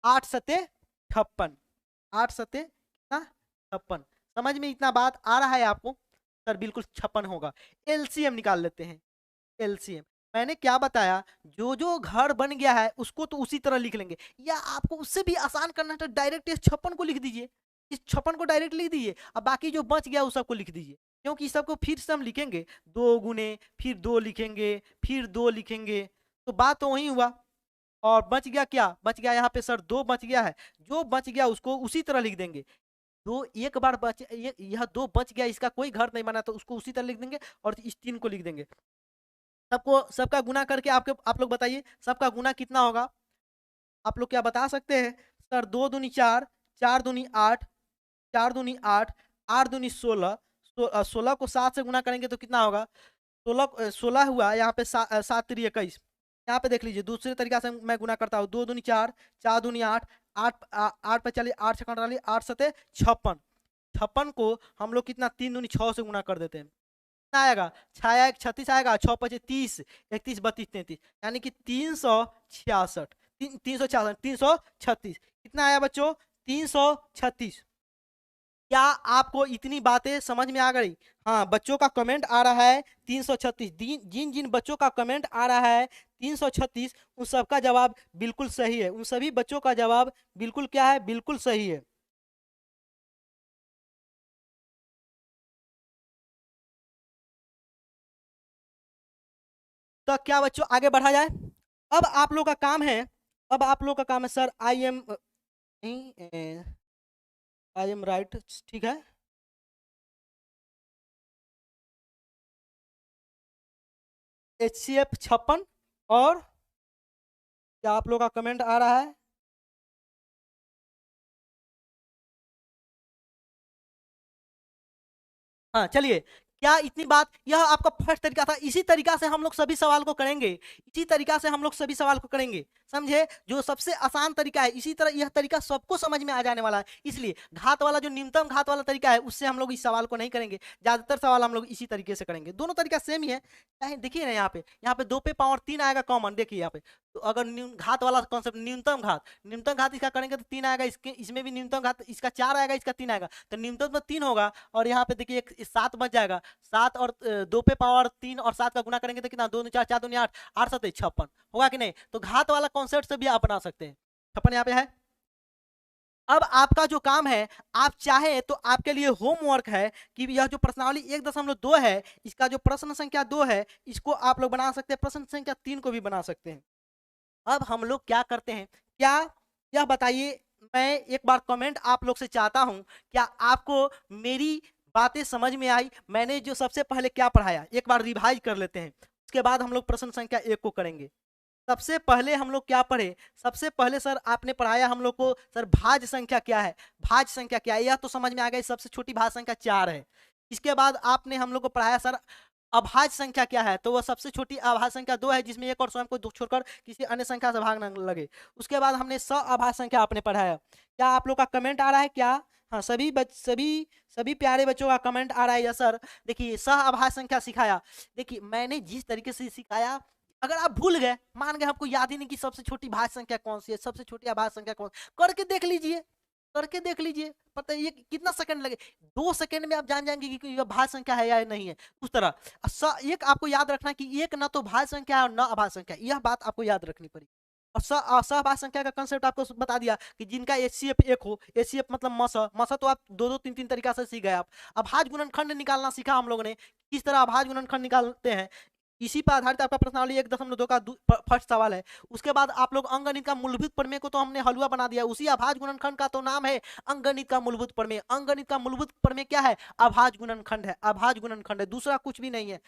8 सते 56, 8 सते कितना? 56। समझ में इतना बात आ रहा है आपको? सर बिल्कुल 56 होगा। एलसीएम निकाल लेते हैं। एलसीएम मैंने क्या बताया, जो जो घर बन गया है उसको तो उसी तरह लिख लेंगे, या आपको उससे भी आसान करना है तो डायरेक्ट इस 56 को लिख दीजिए, इस 56 को डायरेक्ट लिख दीजिए। अब बाकी जो बच गया उस सबको लिख दीजिए, क्योंकि इस सबको फिर से हम लिखेंगे 2 गुने, फिर 2 लिखेंगे, फिर 2 लिखेंगे, तो बात तो वही हुआ। और बच गया क्या? बच गया यहाँ पे सर 2 बच गया है, जो बच गया उसको उसी तरह लिख देंगे। 2 एक बार बच, यह 2 बच गया, इसका कोई घर नहीं बना तो उसको उसी तरह लिख देंगे और इस 3 को लिख देंगे। सबको, सबका गुना करके आप लोग बताइए सबका गुना कितना होगा? आप लोग क्या बता सकते हैं? सर 2 दूनी 4, 4 दूनी 8, 4 दूनी 8, 8 दूनी 16, 16 को 7 से गुना करेंगे तो कितना होगा? 16 हुआ, यहाँ पे 7 3 21। यहाँ पे देख लीजिए दूसरे तरीका से मैं गुना करता हूँ। 2 दूनी 4, 4 दूनी 8, 8 8 पे चलिए, 8 छक्का 8 सते 56, 56 को हम लोग कितना? 3 दूनी 6 से गुना कर देते हैं, कितना आएगा? 6 1 36 आएगा, 6 5 30, 31 32 33, यानी कि 366, 366 336, कितना आया बच्चों? 336। क्या आपको इतनी बातें समझ में आ गई? हाँ, बच्चों का कमेंट आ रहा है 336, जिन जिन बच्चों का कमेंट आ रहा है 336, उन सबका जवाब बिल्कुल सही है, उन सभी बच्चों का जवाब बिल्कुल क्या है? बिल्कुल सही है। तो क्या बच्चों आगे बढ़ा जाए? अब आप लोग का काम है, अब आप लोग का काम है सर, आई एम राइट, ठीक है। HCF 56, और क्या आप लोग का कमेंट आ रहा है? हाँ चलिए, क्या इतनी बात, यह आपका फर्स्ट तरीका था। इसी तरीका से हम लोग सभी सवाल को करेंगे, इसी तरीका से हम लोग सभी सवाल को करेंगे, समझे? जो सबसे आसान तरीका है, इसी तरह यह तरीका सबको समझ में आ जाने वाला है। इसलिए घात वाला, जो न्यूनतम घात वाला तरीका है, उससे हम लोग इस सवाल को नहीं करेंगे, ज्यादातर सवाल हम लोग इसी तरीके से करेंगे। दोनों तरीका सेम ही है। चाहे देखिए ना, यहाँ पे 2 पे पावर 3 आएगा कॉमन, देखिए यहाँ पे। तो अगर घात वाला कॉन्सेप्ट, न्यूनतम घात, न्यूनतम घात इसका करेंगे तो 3 आएगा, इसके इसमें भी न्यूनतम घात, इसका 4 आएगा, इसका 3 आएगा, तो न्यूनतम तो 3 होगा। और यहाँ पे देखिए एक 7 बच जाएगा, 7 और 2 पे पावर 3 और 7 का गुना करेंगे तो कितना? 2 4 4 2 8, 8 7 56 होगा कि नहीं? तो घात वाला कॉन्सेप्ट से भी आप बना सकते हैं। 56 यहाँ पे है। अब आपका जो काम है, आप चाहे तो आपके लिए होमवर्क है कि यह जो प्रश्नावली 1.2 है, इसका जो प्रश्न संख्या 2 है, इसको आप लोग बना सकते हैं, प्रश्न संख्या 3 को भी बना सकते हैं। अब हम लोग क्या करते हैं, क्या यह बताइए, मैं एक बार कमेंट आप लोग से चाहता हूं, क्या आपको मेरी बातें समझ में आई? मैंने जो सबसे पहले क्या पढ़ाया, एक बार रिवाइज कर लेते हैं, उसके बाद हम लोग प्रश्न संख्या 1 को करेंगे। सबसे पहले हम लोग क्या पढ़े? सबसे पहले सर आपने पढ़ाया हम लोग को, सर भाज्य संख्या क्या है, भाज्य संख्या क्या है, यह तो समझ में आ गया, सबसे छोटी भाज्य संख्या 4 है। इसके बाद आपने हम लोग को पढ़ाया सर अभाज्य संख्या क्या है, तो वह सबसे छोटी अभाज्य संख्या 2 है, जिसमें एक और स्वयं को छोड़कर किसी अन्य संख्या से भाग न लगे। उसके बाद हमने अभाज्य संख्या आपने पढ़ाया। क्या आप लोग का कमेंट आ रहा है क्या? हाँ, सभी प्यारे बच्चों का कमेंट आ रहा है, यस सर। देखिए अभाज्य संख्या सिखाया, देखिए मैंने जिस तरीके से सिखाया, अगर आप भूल गए, मान गए आपको याद ही नहीं कि सबसे छोटी भाज्य संख्या कौन सी है, सबसे छोटी अभाज्य संख्या कौन, करके देख लीजिए, करके देख लीजिए, पता है ये कितना सेकंड लगे, 2 सेकंड में आप जान जाएंगे कि यह भाज्य संख्या है या नहीं है। उस तरह एक आपको याद रखना कि एक ना तो भाज्य संख्या है और ना अभाज्य संख्या, यह बात आपको याद रखनी पड़ेगी। और सहभाज्य संख्या का कंसेप्ट आपको बता दिया कि जिनका एचसीएफ 1 हो, एचसीएफ मतलब मसा तो आप 2 3 तरीका से सीख गए आप। अभाज्य गुणनखंड निकालना सीखा हम लोगों ने, किस तरह अभाज्य गुणनखंड निकालते हैं, इसी पर आधारित आपका प्रश्नावली 1.2 का फर्स्ट सवाल है। उसके बाद आप लोग अंकगणित का मूलभूत प्रमेय को तो हमने हलवा बना दिया, उसी अभाज्य गुणनखंड का तो नाम है अंकगणित का मूलभूत प्रमेय। अंकगणित का मूलभूत प्रमेय क्या है? अभाज्य गुणनखंड है, अभाज्य गुणनखंड है, दूसरा कुछ भी नहीं है,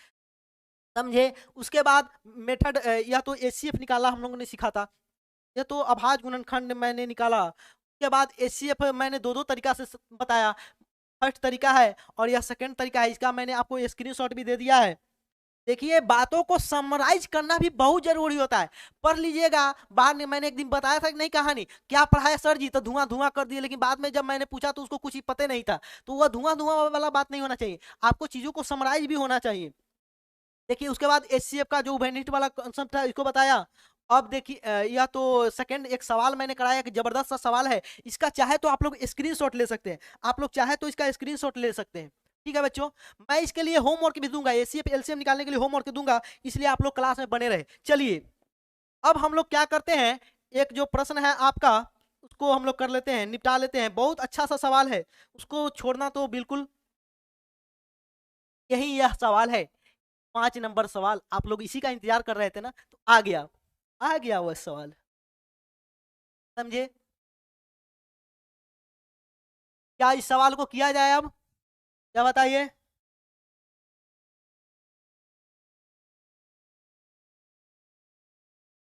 समझे। उसके बाद मेथड, या तो एचसीएफ निकाला हम लोगों ने सीखा था, यह तो अभाज्य गुणनखंड मैंने निकाला। उसके बाद एचसीएफ मैंने 2 तरीका से बताया, फर्स्ट तरीका है और यह सेकंड तरीका है, इसका मैंने आपको स्क्रीनशॉट भी दे दिया है। देखिए बातों को समराइज करना भी बहुत जरूरी होता है, पढ़ लीजिएगा। बाद में मैंने एक दिन बताया था कि नहीं कहानी, क्या पढ़ाया सर जी, तो धुआं धुआं कर दिए, लेकिन बाद में जब मैंने पूछा तो उसको कुछ ही पता नहीं था, तो वह धुआं धुआं वाला बात नहीं होना चाहिए, आपको चीजों को समराइज भी होना चाहिए। देखिए उसके बाद एचसीएफ का जो वेनिटी वाला कॉन्सेप्ट था इसको बताया। अब देखिए यह तो सेकंड एक सवाल मैंने कराया कि जबरदस्त सा सवाल है, इसका चाहे तो आप लोग स्क्रीनशॉट ले सकते हैं, आप लोग चाहे तो इसका स्क्रीनशॉट ले सकते हैं, ठीक है बच्चों। मैं इसके लिए होमवर्क भी दूंगा, एचसीएफ एलसीएम निकालने के लिए होमवर्क दूंगा, इसलिए आप लोग क्लास में बने रहे। चलिए अब हम लोग क्या करते हैं, एक जो प्रश्न है आपका उसको हम लोग कर लेते हैं, निपटा लेते हैं। बहुत अच्छा सा सवाल है, उसको छोड़ना तो बिल्कुल, यह सवाल है 5 नंबर सवाल, आप लोग इसी का इंतजार कर रहे थे ना, तो आ गया वह सवाल, समझे। क्या इस सवाल को किया जाए अब, क्या बताइए?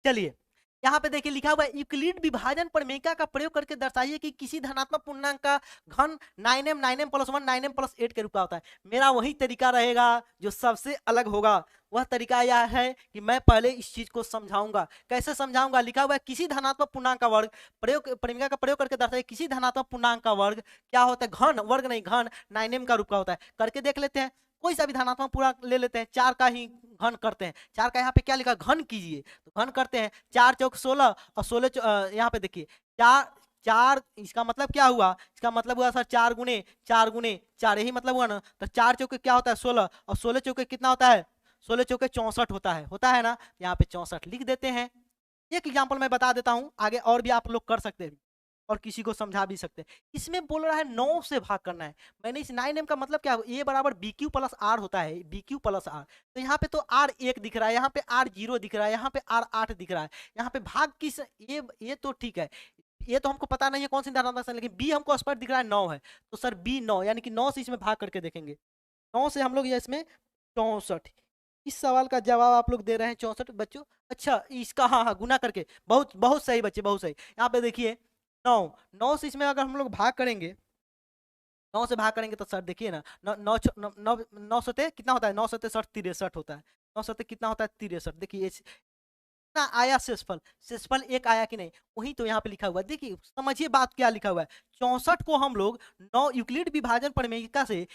चलिए यहाँ पे देखिए लिखा हुआ है, यूक्लिड विभाजन प्रमेयिका का प्रयोग करके दर्शाइए कि किसी धनात्मक पूर्णांक का घन 9m + 1 9m + 8 के रूप का होता है। मेरा वही तरीका रहेगा जो सबसे अलग होगा, वह तरीका यह है कि मैं पहले इस चीज को समझाऊंगा। कैसे समझाऊंगा? लिखा हुआ है किसी धनात्मक पूर्णांक का वर्ग, प्रमेयिका का प्रयोग करके दर्शाइए किसी धनात्मक पूर्णांक का वर्ग क्या होता है, घन, वर्ग नहीं घन 9m का रूप का होता है। करके देख लेते हैं, कोई सा भी धनात्मक पूर्णांक ले लेते हैं, 4 का ही घन करते हैं। 4 का यहाँ पे क्या लिखा, घन कीजिए, तो घन करते हैं, 4 चौक 16 और 16 यहाँ पे देखिए 4 4, इसका मतलब क्या हुआ, इसका मतलब हुआ सर 4 गुने 4 गुने 4, यही मतलब हुआ ना। तो 4 चौके क्या होता है 16, और 16 चौके कितना होता है, 16 चौके 64 होता है ना, यहाँ पे 64 लिख देते हैं। एक एग्जाम्पल मैं बता देता हूँ, आगे और भी आप लोग कर सकते हैं और किसी को समझा भी सकते हैं। इसमें बोल रहा है 9 से भाग करना है, मैंने इस 9m का मतलब क्या, ए बराबर BQ + R होता है, BQ + R। तो यहाँ पे तो R1 दिख रहा है, यहाँ पे R0 दिख रहा है, यहाँ पे R8 दिख रहा है, यहाँ पे भाग किस, ये तो ठीक है, ये तो हमको पता नहीं है कौन सी धनात्मक संख्या, लेकिन बी हमको स्पष्ट दिख रहा है 9 है, तो सर बी 9, यानी कि 9 से इसमें भाग करके देखेंगे, 9 से हम लोग ये इसमें 64। इस सवाल का जवाब आप लोग दे रहे हैं 64 बच्चों। अच्छा इसका, हाँ हाँ गुना करके, बहुत बहुत सही बच्चे, बहुत सही। यहाँ पे देखिए 9, 9 से इसमें अगर हम लोग भाग करेंगे, 9 से भाग करेंगे तो सर देखिए ना, 9 सते कितना होता है, 9 सते 63 होता है, 9 सते कितना होता है 63। देखिए कितना आया शेषफल, शेषफल 1 आया कि नहीं, वही तो यहाँ पे लिखा हुआ है। देखिए समझिए बात क्या लिखा हुआ है, 64 को हम लोग 9 यूक्लिड विभाजन प्रमेयिका से,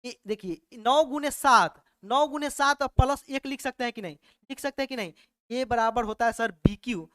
देखिए 9 गुने 7, 9 गुने 7 प्लस 1 लिख सकते हैं कि नहीं, लिख सकते हैं कि नहीं, ये बराबर होता है सर BQ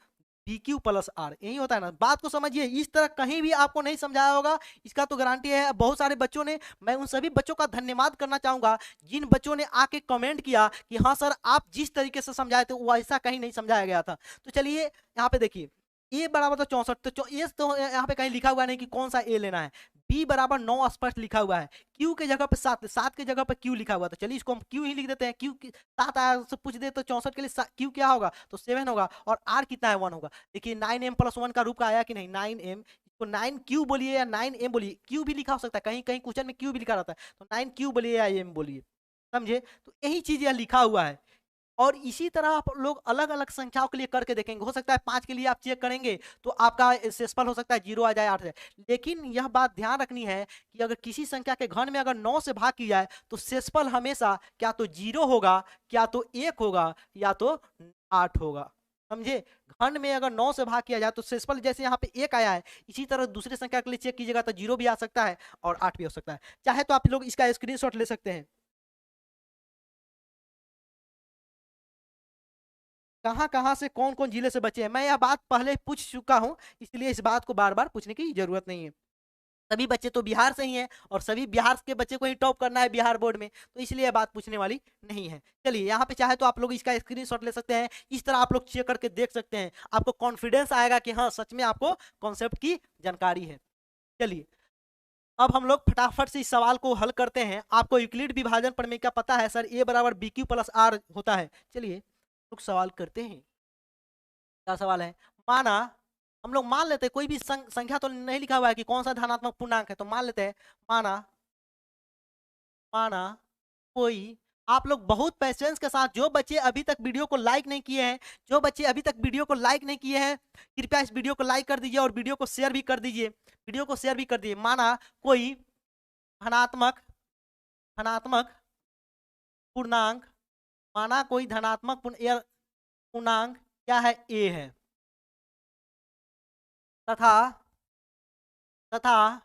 + R, यही होता है ना। बात को समझिए, इस तरह कहीं भी आपको नहीं समझाया होगा, इसका तो गारंटी है। बहुत सारे बच्चों ने, मैं उन सभी बच्चों का धन्यवाद करना चाहूंगा जिन बच्चों ने आके कमेंट किया कि हाँ सर आप जिस तरीके से समझाए थे वो ऐसा कहीं नहीं समझाया गया था। तो चलिए यहाँ पे देखिए ए बराबर तो 64, तो ए तो यहाँ पे कहीं लिखा हुआ नहीं कि कौन सा ए लेना है। बी बराबर 9 स्पष्ट लिखा हुआ है, क्यू के जगह पे 7, 7 के जगह पे क्यू लिखा हुआ, तो चलिए इसको हम क्यू ही लिख देते हैं। क्यू 7 आया से पूछ दे तो 64 के लिए क्यू क्या होगा, तो 7 होगा, और आर कितना है 1 होगा। देखिए 9m + 1 का रूप का आया कि नहीं, 9m, इसको 9 क्यू बोलिए या 9m बोलिए, क्यू भी लिखा हो सकता है, कहीं कहीं क्वेश्चन में क्यू भी लिखा रहता है, तो 9 क्यू बोलिए या एम बोलिए, समझे। तो यही चीज यह लिखा हुआ है। और इसी तरह आप लोग अलग अलग संख्याओं के लिए करके देखेंगे, हो सकता है 5 के लिए आप चेक करेंगे तो आपका शेषफल हो सकता है 0 आ जाए, 8 आ जाए। लेकिन यह बात ध्यान रखनी है कि अगर किसी संख्या के घन में अगर 9 से भाग की जाए तो शेषफल हमेशा क्या तो 0 होगा, क्या तो 1 होगा, या तो 8 होगा, समझे। घन में अगर 9 से भाग किया जाए तो शेषफल जैसे यहाँ पे 1 आया है, इसी तरह दूसरे संख्या के लिए चेक कीजिएगा तो 0 भी आ सकता है और 8 भी हो सकता है। चाहे तो आप लोग इसका स्क्रीनशॉट ले सकते हैं। कहाँ कहाँ से कौन कौन जिले से बचे हैं, मैं यह बात पहले पूछ चुका हूं, इसलिए इस बात को बार बार पूछने की जरूरत नहीं है। सभी बच्चे तो बिहार से ही हैं और सभी बिहार के बच्चे को ही टॉप करना है बिहार बोर्ड में, तो इसलिए यह बात पूछने वाली नहीं है। चलिए यहाँ पे चाहे तो आप लोग इसका स्क्रीनशॉट ले सकते हैं, इस तरह आप लोग चेक करके देख सकते हैं, आपको कॉन्फिडेंस आएगा कि हाँ सच में आपको कॉन्सेप्ट की जानकारी है। चलिए अब हम लोग फटाफट से इस सवाल को हल करते हैं। आपको यूक्लिड विभाजन प्रमेय का पता है सर, ए बराबर बी क्यू प्लस आर होता है। चलिए लोग सवाल करते हैं, क्या सवाल है। माना हम लोग मान लेते हैं, कोई भी संख्या तो नहीं लिखा हुआ है कि कौन सा धनात्मक पूर्णांक है, तो मान लेते हैं माना माना कोई, आप लोग बहुत पेशेंस के साथ, जो बच्चे अभी तक वीडियो को लाइक नहीं किए हैं, जो बच्चे अभी तक वीडियो को लाइक नहीं किए हैं, कृपया इस वीडियो को लाइक कर दीजिए और वीडियो को शेयर भी कर दीजिए, वीडियो को शेयर भी कर दीजिए। माना कोई धनात्मक धनात्मक पूर्णांक, माना कोई धनात्मक पूर्णांक क्या है, ए है, तथा तथा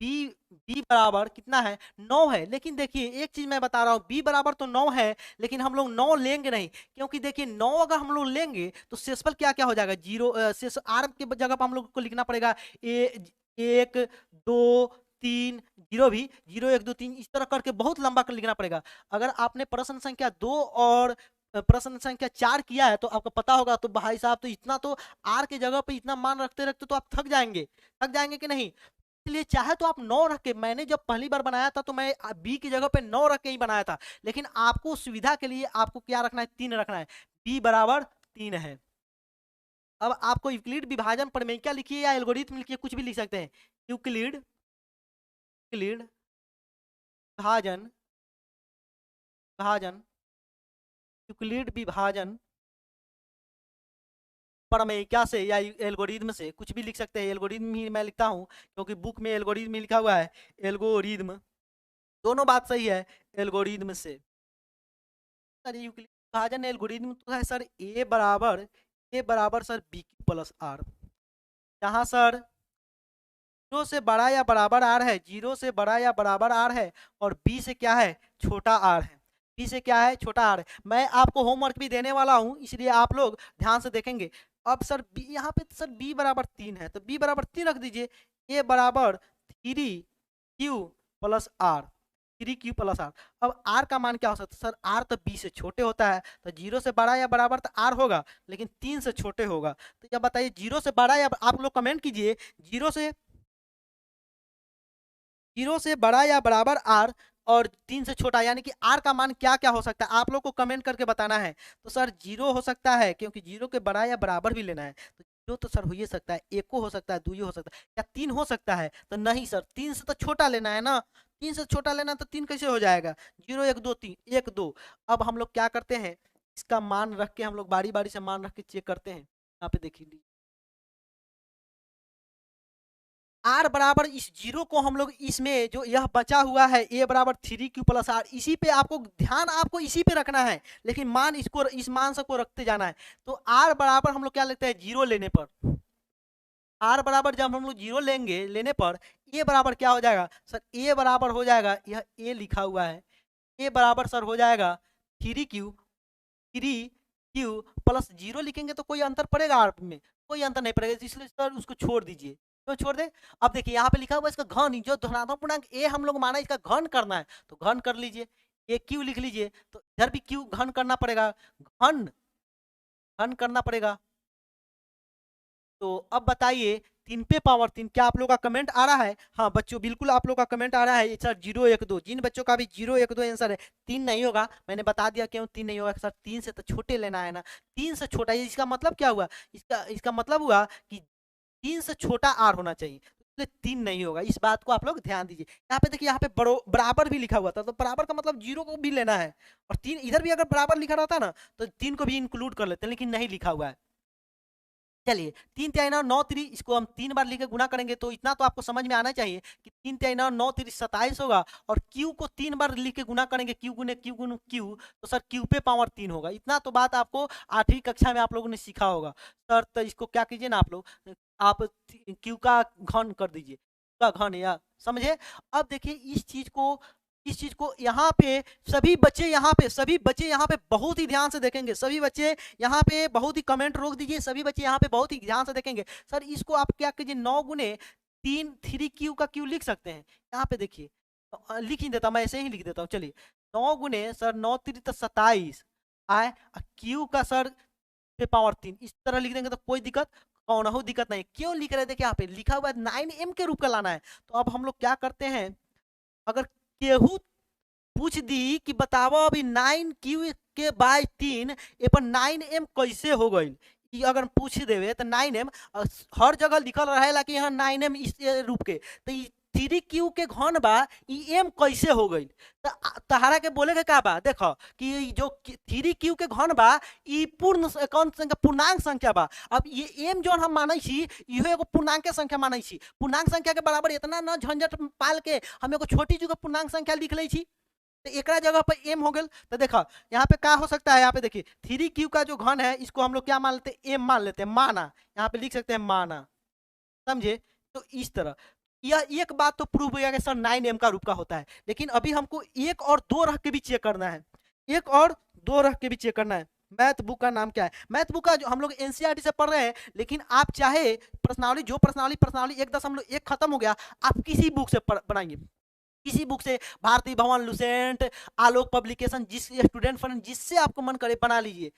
बी बी बराबर कितना है, 9 है। लेकिन देखिए एक चीज मैं बता रहा हूँ, बी बराबर तो 9 है, लेकिन हम लोग 9 लेंगे नहीं, क्योंकि देखिए 9 अगर हम लोग लेंगे तो शेषफल क्या क्या हो जाएगा, 0, शेष आर के जगह पर हम लोग को लिखना पड़ेगा ए 1 2 3, 0 भी 0 1 2 3, इस तरह करके बहुत लंबा कर लिखना पड़ेगा। अगर आपने प्रश्न संख्या 2 और प्रश्न संख्या 4 किया है तो आपको पता होगा, तो भाई साहब तो इतना तो आर के जगह पे इतना मान रखते रखते तो आप थक जाएंगे कि नहीं। इसलिए चाहे तो आप 9 रख के, मैंने जब पहली बार बनाया था तो मैं बी की जगह पे 9 रख के ही बनाया था, लेकिन आपको सुविधा के लिए आपको क्या रखना है, 3 रखना है, बी बराबर 3 है। अब आपको यूक्लिड विभाजन प्रमेय क्या लिखिए या एल्गोरिथम लिखिए, कुछ भी लिख सकते हैं। यूक्लिड यूक्लिड विभाजन विभाजन यूक्लिड विभाजन प्रमेय क्या से या एल्गोरिथम से, कुछ भी लिख सकते हैं, एल्गोरिथम ही मैं लिखता हूँ क्योंकि बुक में एल्गोरिथम ही लिखा हुआ है, एल्गोरिथम, दोनों बात सही है, एल्गोरिथम से। सर यूक्लिड विभाजन एल्गोरिथम तो है सर ए बराबर sir B Q plus R, जहाँ सर 0 से बड़ा या बराबर आर है, 0 से बड़ा या बराबर आर है, और बी से क्या है, छोटा आर है, बी से क्या है, छोटा आर है। मैं आपको होमवर्क भी देने वाला हूँ, इसलिए आप लोग ध्यान से देखेंगे। अब सर बी, यहाँ पे सर बी बराबर 3 है, तो बी बराबर 3 रख दीजिए, ए बराबर 3 Q plus R, 3 Q plus R. अब आर का मान क्या हो सकता है सर, आर तो बी से छोटे होता है, तो 0 से बड़ा या बराबर तो आर होगा, लेकिन 3 से छोटे होगा। तो जब बताइए 0 से बड़ा या, आप लोग कमेंट कीजिए, 0 से बड़ा या बराबर आर और 3 से छोटा, यानी कि आर का मान क्या क्या हो सकता है, आप लोग को कमेंट करके बताना है। तो सर 0 हो सकता है, क्योंकि 0 के बड़ा या बराबर भी लेना है, तो 0 तो सर हो ही सकता है, 1 हो सकता है, 2 हो सकता है, क्या 3 हो सकता है, तो नहीं सर, 3 से तो छोटा लेना है ना, 3 से छोटा लेना तो 3 कैसे हो जाएगा, 0 1 2 3 1 2। अब हम लोग क्या करते हैं, इसका मान रख के हम लोग बारी बारी से मान रख के चेक करते हैं। यहाँ पे देखिए आर बराबर, इस 0 को हम लोग इसमें जो यह बचा हुआ है ए बराबर 3 क्यू प्लस आर, इसी पे आपको ध्यान, आपको इसी पे रखना है, लेकिन मान इसको, इस मान सबको रखते जाना है। तो आर बराबर हम लोग क्या लेते हैं, 0 लेने पर, आर बराबर जब हम लोग 0 लेने पर ए बराबर क्या हो जाएगा सर, ए बराबर हो जाएगा, यह ए लिखा हुआ है, ए बराबर सर हो जाएगा 3 क्यू प्लस 0 लिखेंगे तो कोई अंतर पड़ेगा आर में, कोई अंतर नहीं पड़ेगा, इसलिए सर उसको छोड़ दीजिए, तो छोड़ दे। अब देखिए यहाँ पे लिखा हुआ है इसका घन, जो धनात्मक पूर्णांक ए हम लोग माना इसका घन करना है, तो घन कर लीजिए, ए क्यू लिख लीजिए, तो इधर भी क्यू घन करना पड़ेगा, घन घन करना पड़ेगा, तो अब बताइए 3 पे पावर 3, क्या आप लोग का कमेंट आ रहा है? हाँ बच्चों बिल्कुल आप लोग का कमेंट आ रहा है सर 0 1 2। जिन बच्चों का भी 0 1 2 आंसर है, 3 नहीं होगा, मैंने बता दिया क्यों 3 नहीं होगा सर, 3 से तो छोटे लेना है ना, 3 से छोटा। इसका मतलब क्या हुआ? इसका मतलब हुआ कि 3 से छोटा आर होना चाहिए, इसलिए 3 नहीं होगा। इस बात को आप लोग ध्यान दीजिए। यहाँ पे देखिए, यहाँ पे बराबर भी लिखा हुआ था, तो बराबर का मतलब 0 को भी लेना है, और 3 इधर भी अगर बराबर लिखा रहता ना तो 3 को भी इंक्लूड कर लेते हैं, लेकिन नहीं लिखा हुआ है। चलिए 3 तिहाई 9 9 3, इसको हम 3 बार लिख के गुना करेंगे, तो इतना तो आपको समझ में आना चाहिए कि 3 तिहाई 9 9 3 27 होगा, और क्यू को 3 बार लिख के गुना करेंगे, क्यू गुने क्यू गुने क्यू, तो सर क्यू पे पावर 3 होगा। इतना तो बात आपको 8वीं कक्षा में आप लोगों ने सीखा होगा। सर तो इसको क्या कीजिए ना आप लोग, आप क्यू का घन कर दीजिए, का घन, या समझे? अब देखिए इस चीज को यहाँ पे सभी बच्चे यहाँ पे बहुत ही ध्यान से देखेंगे। सभी बच्चे यहाँ पे बहुत ही कमेंट रोक दीजिए, सभी बच्चे यहाँ पे बहुत ही ध्यान से देखेंगे। सर इसको आप क्या कीजिए, 9 गुने 3 3 क्यू का क्यू लिख सकते हैं। यहाँ पे देखिए, लिख ही देता, मैं ऐसे ही लिख देता हूँ। चलिए 9 गुने सर 9 3 तो 27 आए, क्यू का सर पे पावर 3, इस तरह लिख देंगे तो कोई दिक्कत कौन हो, दिक्कत नहीं। क्यों लिख रहे थे? यहाँ पे लिखा हुआ है 9m के रूप का लाना है। तो अब हम लोग क्या करते हैं, अगर केहू पूछ दी कि बताओ अभी 9q के बाय 3 ए पर 9m कैसे हो गई, अगर पूछ देवे तो 9m हर जगह लिखल रहेला कि यहाँ 9m इस रूप के, तो 3q के घन बा, m कैसे हो गई? तो तहारा के बोले के का बा, देखो कि जो 3q के घन बा ई पूर्ण कौन संख्या, पूर्णांक संख्या बा। अब ये m जो हम मानै छी इहो एगो पूर्णांक के संख्या मानै छी। पूर्णांक संख्या के बराबर इतना न झंझट पाल के हम एगो छोटी जगह पूर्णांक संख्या लिख ले छी, तो एक जगह पर m हो गल। तो देखा यहाँ पे क्या हो सकता है, यहाँ पे देखिए 3q का जो घन है इसको हम लोग क्या मान लेते हैं, m मान लेते हैं, माना, यहाँ पे लिख सकते हैं माना, समझे? तो इस तरह यह एक बात तो प्रूव हो गया कि सर 9m का रूप का होता है। लेकिन अभी हमको 1 और 2 रख के भी चेक करना है, 1 और 2 रख के भी चेक करना है। मैथ बुक का नाम क्या है? मैथ बुक का जो हम लोग एनसीईआरटी से पढ़ रहे हैं, लेकिन आप चाहे प्रश्नावली, जो प्रश्नावली 1.1 खत्म हो गया, आप किसी बुक से बनाइए, किसी बुक से, भारती भवन, लुसेंट, आलोक पब्लिकेशन, जिस स्टूडेंट फंड, जिससे आपको मन करे बना लीजिए।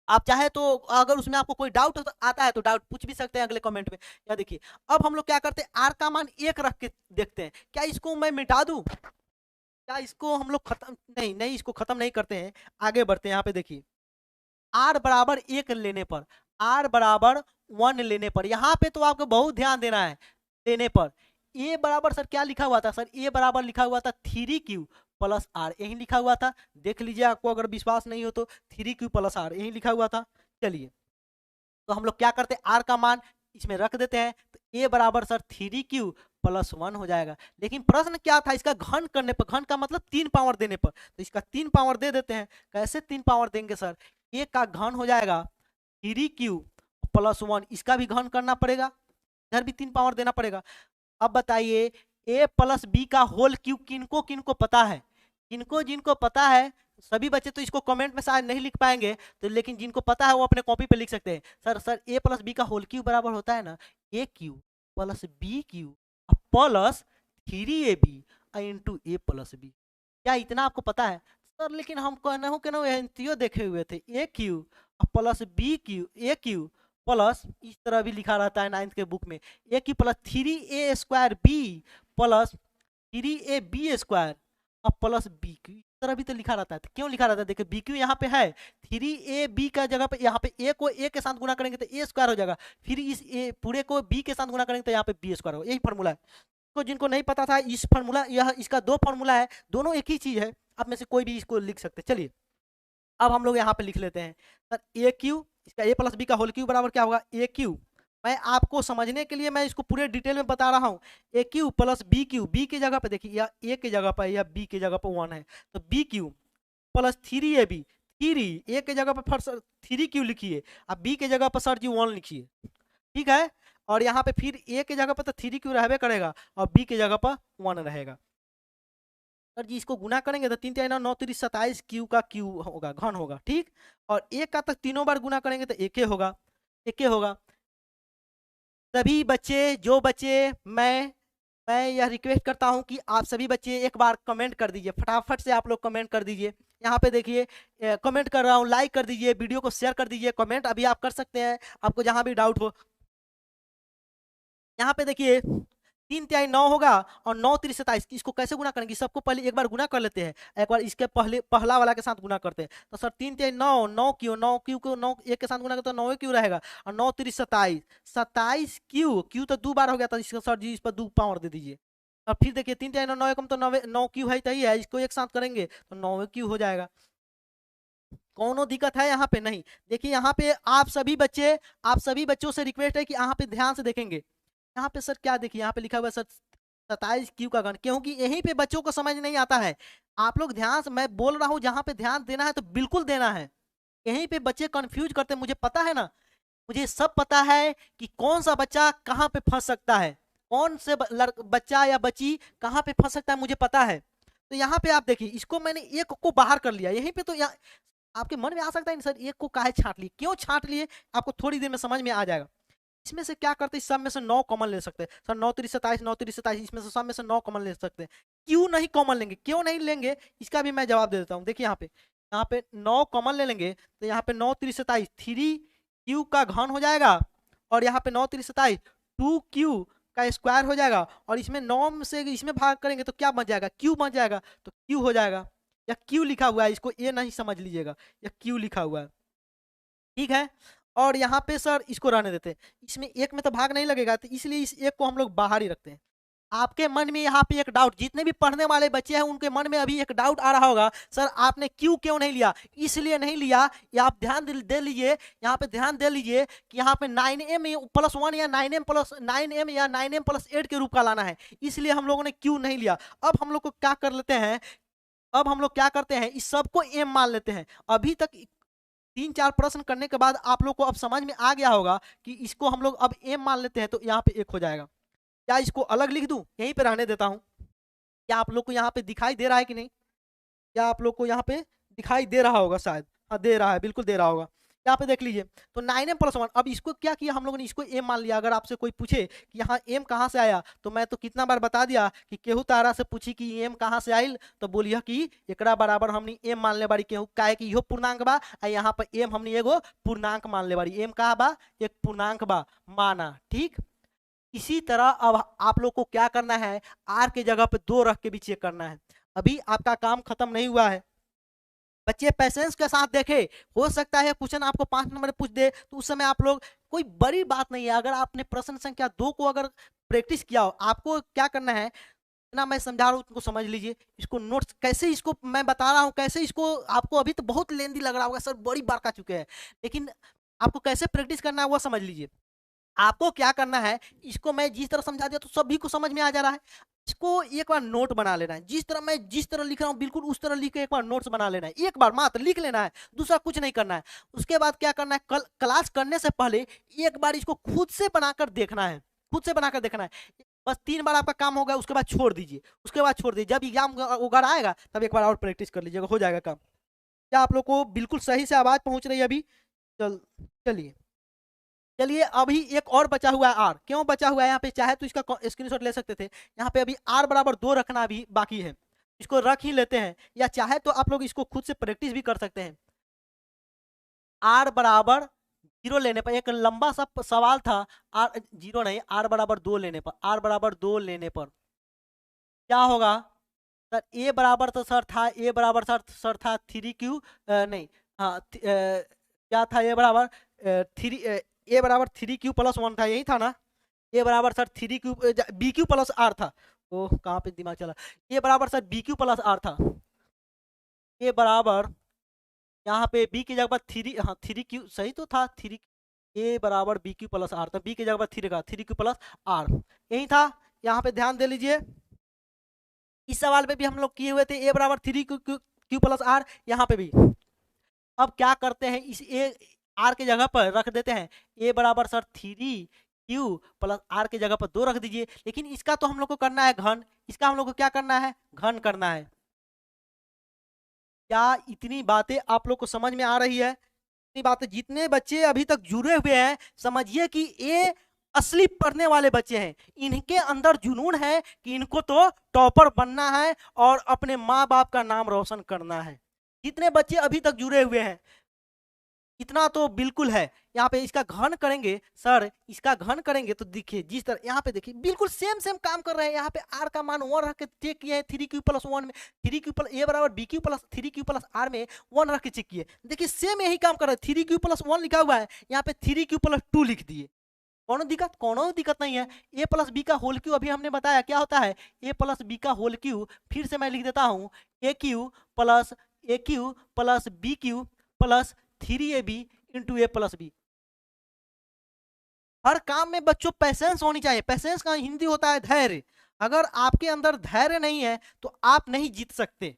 आप चाहे तो अगर उसमें आपको कोई डाउट आता है तो डाउट पूछ भी सकते हैं अगले कमेंट में। या देखिए अब हम लोग क्या करते हैं, आर का मान 1 रख के देखते हैं, क्या इसको मैं मिटा दूं, क्या इसको हम लोग खत्म, नहीं इसको खत्म नहीं करते हैं, आगे बढ़ते हैं। यहाँ पे देखिए आर बराबर 1 लेने पर, आर बराबर 1 लेने पर, यहाँ पे तो आपको बहुत ध्यान देना है, लेने पर ए बराबर सर क्या लिखा हुआ था, सर ए बराबर लिखा हुआ था 3q प्लस आर, यही लिखा हुआ था। देख लीजिए, आपको अगर विश्वास नहीं हो तो 3q प्लस आर यही लिखा हुआ था। चलिए तो हम लोग क्या करते हैं, आर का मान इसमें रख देते हैं, तो ए बराबर सर 3q प्लस 1 हो जाएगा। लेकिन प्रश्न क्या था, इसका घन करने पर, घन का मतलब 3 पावर देने पर, तो इसका 3 पावर दे देते हैं। कैसे 3 पावर देंगे सर, ए का घन हो जाएगा 3q प्लस 1, इसका भी घन करना पड़ेगा, इधर भी 3 पावर देना पड़ेगा। अब बताइए a प्लस बी का होल क्यूब किनको किनको पता है, किनको जिनको पता है, सभी बच्चे तो इसको कमेंट में शायद नहीं लिख पाएंगे, तो लेकिन जिनको पता है वो अपने कॉपी पे लिख सकते हैं। सर a प्लस बी का होल क्यूब बराबर होता है ना a cube plus B cube plus 3ab into a plus B. क्या इतना आपको पता है? सर लेकिन हम कहना देखे हुए थे, a cube plus B cube, a cube plus इस तरह भी लिखा रहता है 9th के बुक में, ए की plus 3a square B plus 3ab square अब प्लस बी क्यू, इस तरह भी तो लिखा रहता है। तो क्यों लिखा रहता है, देखिए बी क्यू यहाँ पे है, 3ab का जगह पे यहाँ पे ए को ए के साथ गुना करेंगे तो ए स्क्वायर हो जाएगा, फिर इस ए पूरे को बी के साथ गुना करेंगे तो यहाँ पे बी स्क्वायर होगा। यही फॉर्मूला है। तो जिनको नहीं पता था इस फॉर्मूला, यह इसका 2 फॉर्मूला है, दोनों एक ही चीज है, आप में से कोई भी इसको लिख सकते। चलिए अब हम लोग यहाँ पे लिख लेते हैं, सर ए क्यू, इसका ए प्लस बी का होल क्यू बराबर क्या होगा, ए क्यू। मैं आपको समझने के लिए मैं इसको पूरे डिटेल में बता रहा हूँ, a cube plus B cube, b की जगह पे देखिए या ए की जगह पर या बी की जगह पर 1 है, तो बी क्यू प्लस 3ab, 3 ए की जगह पर 3q लिखिए, अब बी की जगह पर सर जी 1 लिखिए, ठीक है। और यहाँ पे फिर ए की जगह पर तो 3q रहबे करेगा और बी की जगह पर 1 रहेगा। सर जी इसको गुना करेंगे तो 3 3 9 3 27 क्यू का क्यू होगा, घन होगा, ठीक। और एक का तक तीनों बार गुना करेंगे तो एक होगा, एक होगा। सभी बच्चे, जो बच्चे, मैं यह रिक्वेस्ट करता हूं कि आप सभी बच्चे एक बार कमेंट कर दीजिए, फटाफट से आप लोग कमेंट कर दीजिए। यहाँ पे देखिए कमेंट कर रहा हूँ, लाइक कर दीजिए, वीडियो को शेयर कर दीजिए, कमेंट अभी आप कर सकते हैं, आपको जहाँ भी डाउट हो यहाँ पे देखिए 3×9 होगा और 9×3 = 27। इसको कैसे गुना करेंगे, सबको पहले एक बार गुना कर लेते हैं, एक बार इसके पहले पहला वाला के साथ गुना करते हैं। तो सर 3×9 9 क्यू को 9 एक के साथ गुना करते तो 9 क्यू रहेगा और 9×3 = 27, 27 क्यू तो 2 बार हो गया था इसका सर जी, इस पर 2 पावर दे दीजिए। और फिर देखिए 3×9 9 एकम तो 9 क्यू है ही है, इसको एक साथ करेंगे तो 9 क्यू हो जाएगा। कौनो दिक्कत है यहाँ पे नहीं। देखिए यहाँ पे आप सभी बच्चों से रिक्वेस्ट है कि यहाँ पे ध्यान से देखेंगे। यहाँ पे सर क्या देखिए, यहाँ पे लिखा हुआ है सर 27 क्यू का घन, क्योंकि यहीं पे बच्चों को समझ नहीं आता है। आप लोग ध्यान से, मैं बोल रहा हूँ जहाँ पे ध्यान देना है तो बिल्कुल देना है। यहीं पे बच्चे कंफ्यूज करते हैं, मुझे पता है ना, मुझे सब पता है कि कौन सा बच्चा कहाँ पे फंस सकता है, कौन से बच्चा या बच्ची कहाँ पे फंस सकता है, मुझे पता है। तो यहाँ पे आप देखिए, इसको मैंने एक को बाहर कर लिया यहीं पे। तो यहाँ आपके मन में आ सकता है सर एक को काहे छांट लिए, क्यों छांट लिए, आपको थोड़ी देर में समझ में आ जाएगा। इसमें से क्या करते हैं, सब में से 9 कॉमन ले सकते हैं सर, 9×3 = 27 9×3 = 27, इसमें से सब में से 9 कॉमन ले सकते हैं। क्यों नहीं कॉमन लेंगे, क्यों नहीं लेंगे, इसका भी मैं जवाब दे देता हूँ। देखिए यहाँ पे 9 कॉमन ले लेंगे तो यहाँ पे 9×3 = 27 3 क्यू का घन हो जाएगा, और यहाँ पे 9×3 = 27 2 क्यू का स्क्वायर हो जाएगा, और इसमें 9 से इसमें भाग करेंगे तो क्या बच जाएगा, क्यू बच जाएगा, तो क्यू हो जाएगा। या क्यू लिखा हुआ है, इसको ए नहीं समझ लीजिएगा, या क्यू लिखा हुआ है, ठीक है। और यहाँ पे सर इसको रहने देते हैं, इसमें एक में तो भाग नहीं लगेगा, तो इसलिए इस एक को हम लोग बाहर ही रखते हैं। आपके मन में यहाँ पे एक डाउट, जितने भी पढ़ने वाले बच्चे हैं उनके मन में अभी एक डाउट आ रहा होगा, सर आपने क्यू क्यों नहीं लिया, इसलिए नहीं लिया, ये आप ध्यान दे लीजिए, यहाँ पे ध्यान दे लीजिए कि यहाँ पे 9m+1 या 9m या 9m+8 के रूप का लाना है, इसलिए हम लोगों ने क्यू नहीं लिया। अब हम लोग को क्या कर लेते हैं, अब हम लोग क्या करते हैं, इस सबको एम मान लेते हैं। अभी तक 3-4 प्रश्न करने के बाद आप लोग को अब समझ में आ गया होगा कि इसको हम लोग अब एम मान लेते हैं, तो यहाँ पे 1 हो जाएगा। क्या इसको अलग लिख दूं, यहीं पे रहने देता हूं। क्या आप लोग को यहाँ पे दिखाई दे रहा है कि नहीं, क्या आप लोग को यहाँ पे दिखाई दे रहा होगा शायद, हाँ दे रहा है, बिल्कुल दे रहा होगा। यहाँ पे देख लीजिए, तो 9m+1, अब इसको क्या किया हम लोगों ने, इसको एम मान लिया। अगर आपसे कोई पूछे कि यहाँ एम कहाँ से आया, तो मैं तो कितना बार बता दिया कि केहू तारा से पूछी कि एम कहाँ से आयल, तो बोलिए कि एकरा बराबर हमने एम मान ले बारी, केहू काहे कि इहो पूर्णांक बा, यहाँ पर एम हमने एगो पूर्णांक मान ले बारी, एम कहा बा, एक पूर्णांक बा, माना, ठीक। इसी तरह अब आप लोग को क्या करना है, आर के जगह पे 2 रख के भी चेक करना है। अभी आपका काम खत्म नहीं हुआ है, बच्चे पैसेंस के साथ देखे। हो सकता है क्वेश्चन आपको 5 नंबर पूछ दे, तो उस समय आप लोग, कोई बड़ी बात नहीं है, अगर आपने प्रश्न संख्या 2 को अगर प्रैक्टिस किया हो, आपको क्या करना है ना, मैं समझा रहा हूँ उनको समझ लीजिए। इसको नोट्स कैसे, इसको मैं बता रहा हूँ कैसे, इसको आपको अभी तो बहुत लेंदी लग रहा होगा सर, बड़ी बार का चुके हैं, लेकिन आपको कैसे प्रैक्टिस करना है वो समझ लीजिए। आपको क्या करना है, इसको मैं जिस तरह समझा दिया तो सभी को समझ में आ जा रहा है, इसको एक बार नोट बना लेना है, जिस तरह लिख रहा हूँ बिल्कुल उस तरह लिख के एक बार नोट्स बना लेना है, एक बार मात्र लिख लेना है, दूसरा कुछ नहीं करना है। उसके बाद क्या करना है, क्लास करने से पहले एक बार इसको खुद से बनाकर देखना है, खुद से बनाकर देखना है। बस 3 बार आपका काम होगा, उसके बाद छोड़ दीजिए, उसके बाद छोड़ दीजिए, जब एग्जाम वगैरह आएगा तब एक बार और प्रैक्टिस कर लीजिएगा, हो जाएगा काम। क्या आप लोग को बिल्कुल सही से आवाज पहुंच रही है अभी? चलिए चलिए, अभी एक और बचा हुआ है आर। क्यों बचा हुआ है यहाँ पे, चाहे तो इसका स्क्रीनशॉट ले सकते थे, यहाँ पे अभी आर बराबर 2 रखना भी बाकी है, इसको रख ही लेते हैं, या चाहे तो आप लोग इसको खुद से प्रैक्टिस भी कर सकते हैं। आर बराबर 0 लेने पर, एक लंबा सा सवाल था, आर 0 नहीं, आर बराबर 2 लेने पर, आर बराबर 2 लेने पर क्या होगा सर, ए बराबर तो सर था, ए बराबर सर था 3Q, नहीं, हाँ क्या था, ए बराबर 3Q+1 था, यही था ना, ए बराबर सर 3Q BQ+R था। ओह कहाँ पे दिमाग चला, ए बराबर सर BQ+R था, ए बराबर यहाँ पे बी की जगह पर 3, हाँ 3Q सही तो था, 3 ए बराबर BQ+R था, बी की जगह पर 3 का 3Q+R यही था। यहाँ पे ध्यान दे लीजिए, इस सवाल पे भी हम लोग किए हुए थे, ए बराबर 3Q+R, यहाँ पे भी। अब क्या करते हैं, इस ए आर के जगह पर रख देते हैं, ए बराबर सर 3Q+R के जगह पर 2 रख दीजिए, लेकिन इसका तो हम लोग को करना है घन, इसका हम लोग को क्या करना है, घन करना है। क्या इतनी बातें आप लोग को समझ में आ रही है? इतनी बातें, जितने बच्चे अभी तक जुड़े हुए हैं, समझिए कि ये असली पढ़ने वाले बच्चे हैं, इनके अंदर जुनून है कि इनको तो टॉपर बनना है और अपने माँ बाप का नाम रोशन करना है। जितने बच्चे अभी तक जुड़े हुए हैं, इतना तो बिल्कुल है। यहाँ पे इसका घन करेंगे सर, इसका घन करेंगे तो देखिए जिस तरह यहाँ पे देखिए बिल्कुल सेम सेम काम कर रहे हैं। यहाँ पे आर का मान 1 रख के चेक किए हैं, 3q+1 में 3q ए बराबर bq+3q+r में 1 रख के चेक किए, देखिए सेम यही काम कर रहे हैं। 3q+1 लिखा हुआ है, यहाँ पे 3q+2 लिख दिए। कोनो दिक्कत नहीं है। ए प्लस बी का होल क्यू अभी हमने बताया क्या होता है, ए प्लस बी का होल क्यू, फिर से मैं लिख देता हूँ a cube plus B Q plus 3ab into a plus b. हर काम में बच्चों पैसेंस होनी चाहिए। पैसेंस का हिंदी होता है धैर्य। अगर आपके अंदर धैर्य नहीं है तो आप नहीं जीत सकते।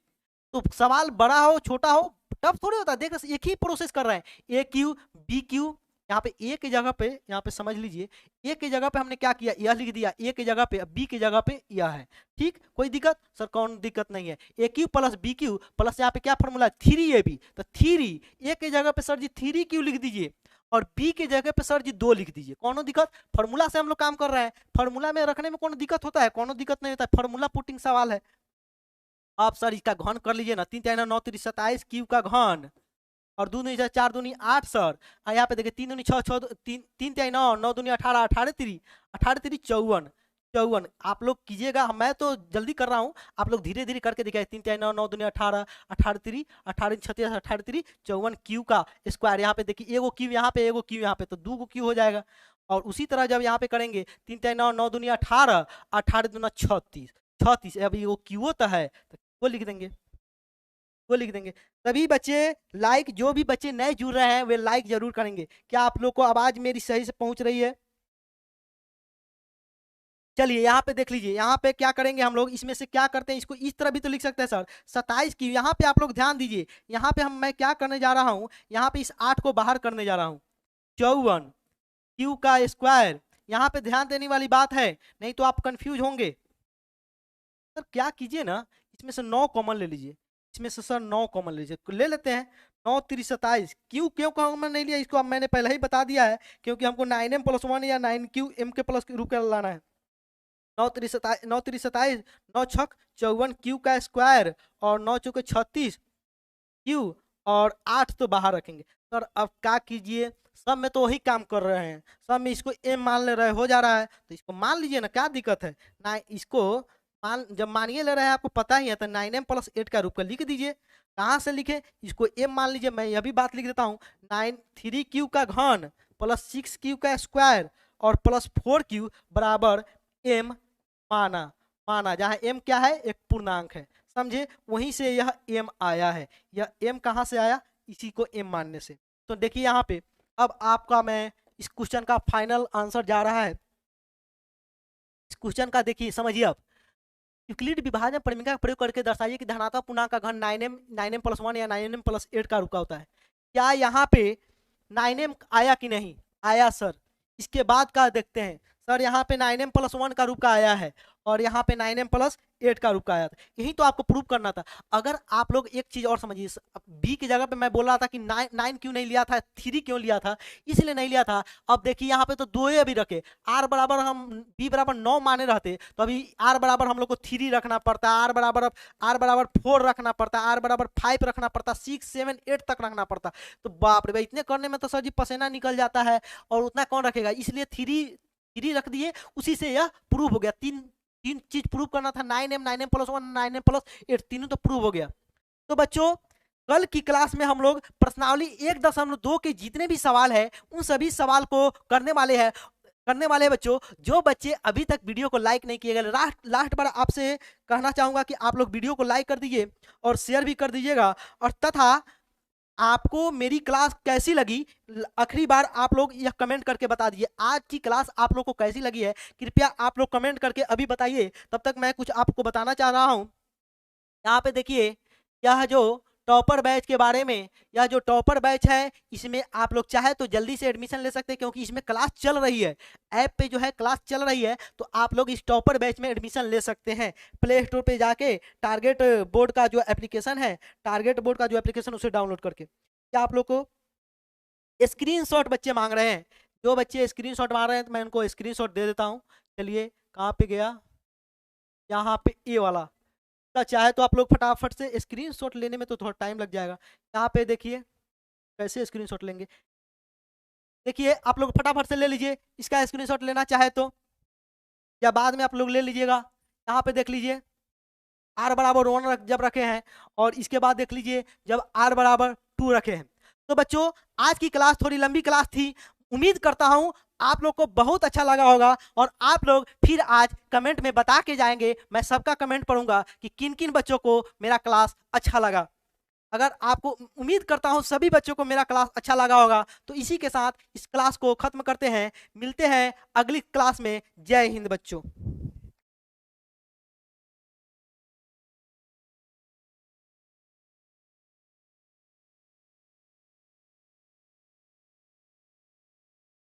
तो सवाल बड़ा हो छोटा हो टफ थोड़ी होता है। देख एक ही प्रोसेस कर रहे हैं, ए क्यू बी क्यू, यहाँ पे ए की जगह पे, यहाँ पे समझ लीजिए ए की जगह पे हमने क्या किया, यह लिख दिया, ए की जगह पे बी की जगह पे यह है। ठीक, कोई दिक्कत सर? कौन दिक्कत नहीं है। A cube plus B Q plus यहाँ पे क्या फॉर्मूला, 3ab, तो 3 ए की जगह पे सर जी 3q लिख दीजिए और बी की जगह पे सर जी 2 लिख दीजिए। कौन दिक्कत? फॉर्मूला से हम लोग काम कर रहे हैं, फॉर्मूला में रखने में कौन दिक्कत होता है? कौन दिक्कत नहीं होता है, फॉर्मूला पुटिंग सवाल है। आप सर इसका घन कर लीजिए ना, 3×9=27 क्यू का घन और 2×4=8 सर। यहाँ पे देखिए 3×6 3×9 9×2=18 18×3 54। आप लोग कीजिएगा, मैं तो जल्दी कर रहा हूँ, आप लोग धीरे धीरे करके दिखाए। 3×9 9×2=18 18×3 18×36 18×3 54 क्यू का स्क्वायर। यहाँ पे देखिए एगो क्यू यहाँ पे, एगो क्यू यहाँ पे, तो 2 क्यू हो जाएगा। और उसी तरह जब यहाँ पे करेंगे 3×9 9×2=18 18×2=36 36, अभी वो क्यू तो है तो वो लिख देंगे, वो लिख देंगे। सभी बच्चे लाइक, जो भी बच्चे नए जुड़ रहे हैं वे लाइक जरूर करेंगे। क्या आप लोग को आवाज मेरी सही से पहुंच रही है? चलिए यहाँ पे देख लीजिए, यहाँ पे क्या करेंगे हम लोग, इसमें से क्या करते हैं, इसको इस तरह भी तो लिख सकते हैं सर, 27 की। यहाँ पे आप लोग ध्यान दीजिए, यहाँ पे मैं क्या करने जा रहा हूँ, यहाँ पे इस 8 को बाहर करने जा रहा हूँ। 54 क्यू का स्क्वायर। यहाँ पे ध्यान देने वाली बात है, नहीं तो आप कंफ्यूज होंगे। सर क्या कीजिए ना, इसमें से 9 कॉमन ले लीजिए, इसमें से सर 9 कॉमन लीजिए, ले लेते हैं। 9×3=27, क्यों क्यों कॉमन नहीं लिया इसको अब मैंने पहले ही बता दिया है, क्योंकि हमको 9m+1 या 9qm के प्लस रूप का लाना है। 9×3=27 9×6=54 क्यू का स्क्वायर और 9×4=36 क्यू और 8 तो बाहर रखेंगे। सर अब क्या कीजिए, सब में तो वही काम कर रहे हैं, सब में इसको m मान ले रहे हो जा रहा है, तो इसको मान लीजिए ना, क्या दिक्कत है ना। इसको मान जब मानिए ले रहे हैं, आपको पता ही है, तो 9m+8 का रूप का लिख दीजिए। कहाँ से लिखे, इसको m मान लीजिए, मैं यह भी बात लिख देता हूँ। 3q का घन प्लस 6q का स्क्वायर और प्लस 4q बराबर m माना। माना जहाँ m क्या है, एक पूर्णांक है, समझे, वहीं से यह m आया है। यह m कहाँ से आया, इसी को m मानने से। तो देखिए यहाँ पे अब आपका मैं इस क्वेश्चन का फाइनल आंसर जा रहा है। इस क्वेश्चन का देखिए समझिए अब, यूक्लिड विभाजन परिमेय का प्रयोग करके दर्शाइए कि धनात्मक पूर्णांक का घन 9m+1 या 9m+8 का रूप का होता है। क्या यहाँ पे 9m आया कि नहीं आया सर? इसके बाद का देखते हैं सर, यहाँ पे 9m+1 का रूप का आया है और यहाँ पे 9m+8 का रूप का आया था। यही तो आपको प्रूव करना था। अगर आप लोग एक चीज और समझिए, बी की जगह पे मैं बोल रहा था कि 9 क्यों नहीं लिया था, 3 क्यों लिया था, इसलिए नहीं लिया था। अब देखिए यहाँ पे तो 2 अभी रखे, आर बराबर हम बी बराबर 9 माने रहते तो अभी आर बराबर हम लोग को 3 रखना पड़ता, आर बराबर 4 रखना पड़ता, आर बराबर 5 रखना पड़ता, 6 7 8 तक रखना पड़ता। तो बाप रे भाई, इतने करने में तो सर जी पसीना निकल जाता है, और उतना कौन रखेगा, इसलिए 3 रख दिए। उसी से यह प्रूव हो गया। तीन तीन चीज प्रूव करना था, 9m 9m+1 9m+8 तीनों तो प्रूव हो गया। तो बच्चों कल की क्लास में हम लोग प्रश्नावली 1.2 के जितने भी सवाल है उन सभी सवाल को करने वाले बच्चों। जो बच्चे अभी तक वीडियो को लाइक नहीं किए गए, लास्ट बार आपसे कहना चाहूंगा कि आप लोग वीडियो को लाइक कर दीजिए और शेयर भी कर दीजिएगा, और तथा आपको मेरी क्लास कैसी लगी आखिरी बार आप लोग यह कमेंट करके बता दीजिए। आज की क्लास आप लोग को कैसी लगी है कृपया आप लोग कमेंट करके अभी बताइए। तब तक मैं कुछ आपको बताना चाह रहा हूँ। यहाँ पे देखिए, यह जो टॉपर बैच के बारे में, यह जो टॉपर बैच है इसमें आप लोग चाहे तो जल्दी से एडमिशन ले सकते हैं, क्योंकि इसमें क्लास चल रही है, ऐप पे जो है क्लास चल रही है, तो आप लोग इस टॉपर बैच में एडमिशन ले सकते हैं। प्ले स्टोर पे जाके टारगेट बोर्ड का जो एप्लीकेशन है, उसे डाउनलोड करके। क्या आप लोग को स्क्रीनशॉट बच्चे मांग रहे हैं, जो बच्चे स्क्रीनशॉट मांग रहे हैं तो मैं उनको स्क्रीनशॉट दे देता हूँ। चलिए कहाँ पे गया, यहाँ पे ए वाला, तो चाहे तो आप लोग फटाफट से स्क्रीनशॉट लेने में तो थोड़ा टाइम लग जाएगा। यहाँ पे देखिए कैसे स्क्रीनशॉट लेंगे? देखिए आप लोग फटाफट से ले लीजिए, इसका स्क्रीनशॉट लेना चाहे तो, या बाद में आप लोग ले लीजिएगा। यहाँ पे देख लीजिए आर बराबर 1 जब रखे हैं, और इसके बाद देख लीजिए जब आर बराबर 2 रखे हैं। तो बच्चों आज की क्लास थोड़ी लंबी क्लास थी, उम्मीद करता हूँ आप लोग को बहुत अच्छा लगा होगा, और आप लोग फिर आज कमेंट में बता के जाएंगे, मैं सबका कमेंट पढ़ूंगा कि किन किन बच्चों को मेरा क्लास अच्छा लगा। अगर आपको, उम्मीद करता हूँ सभी बच्चों को मेरा क्लास अच्छा लगा होगा, तो इसी के साथ इस क्लास को खत्म करते हैं। मिलते हैं अगली क्लास में। जय हिंद बच्चों।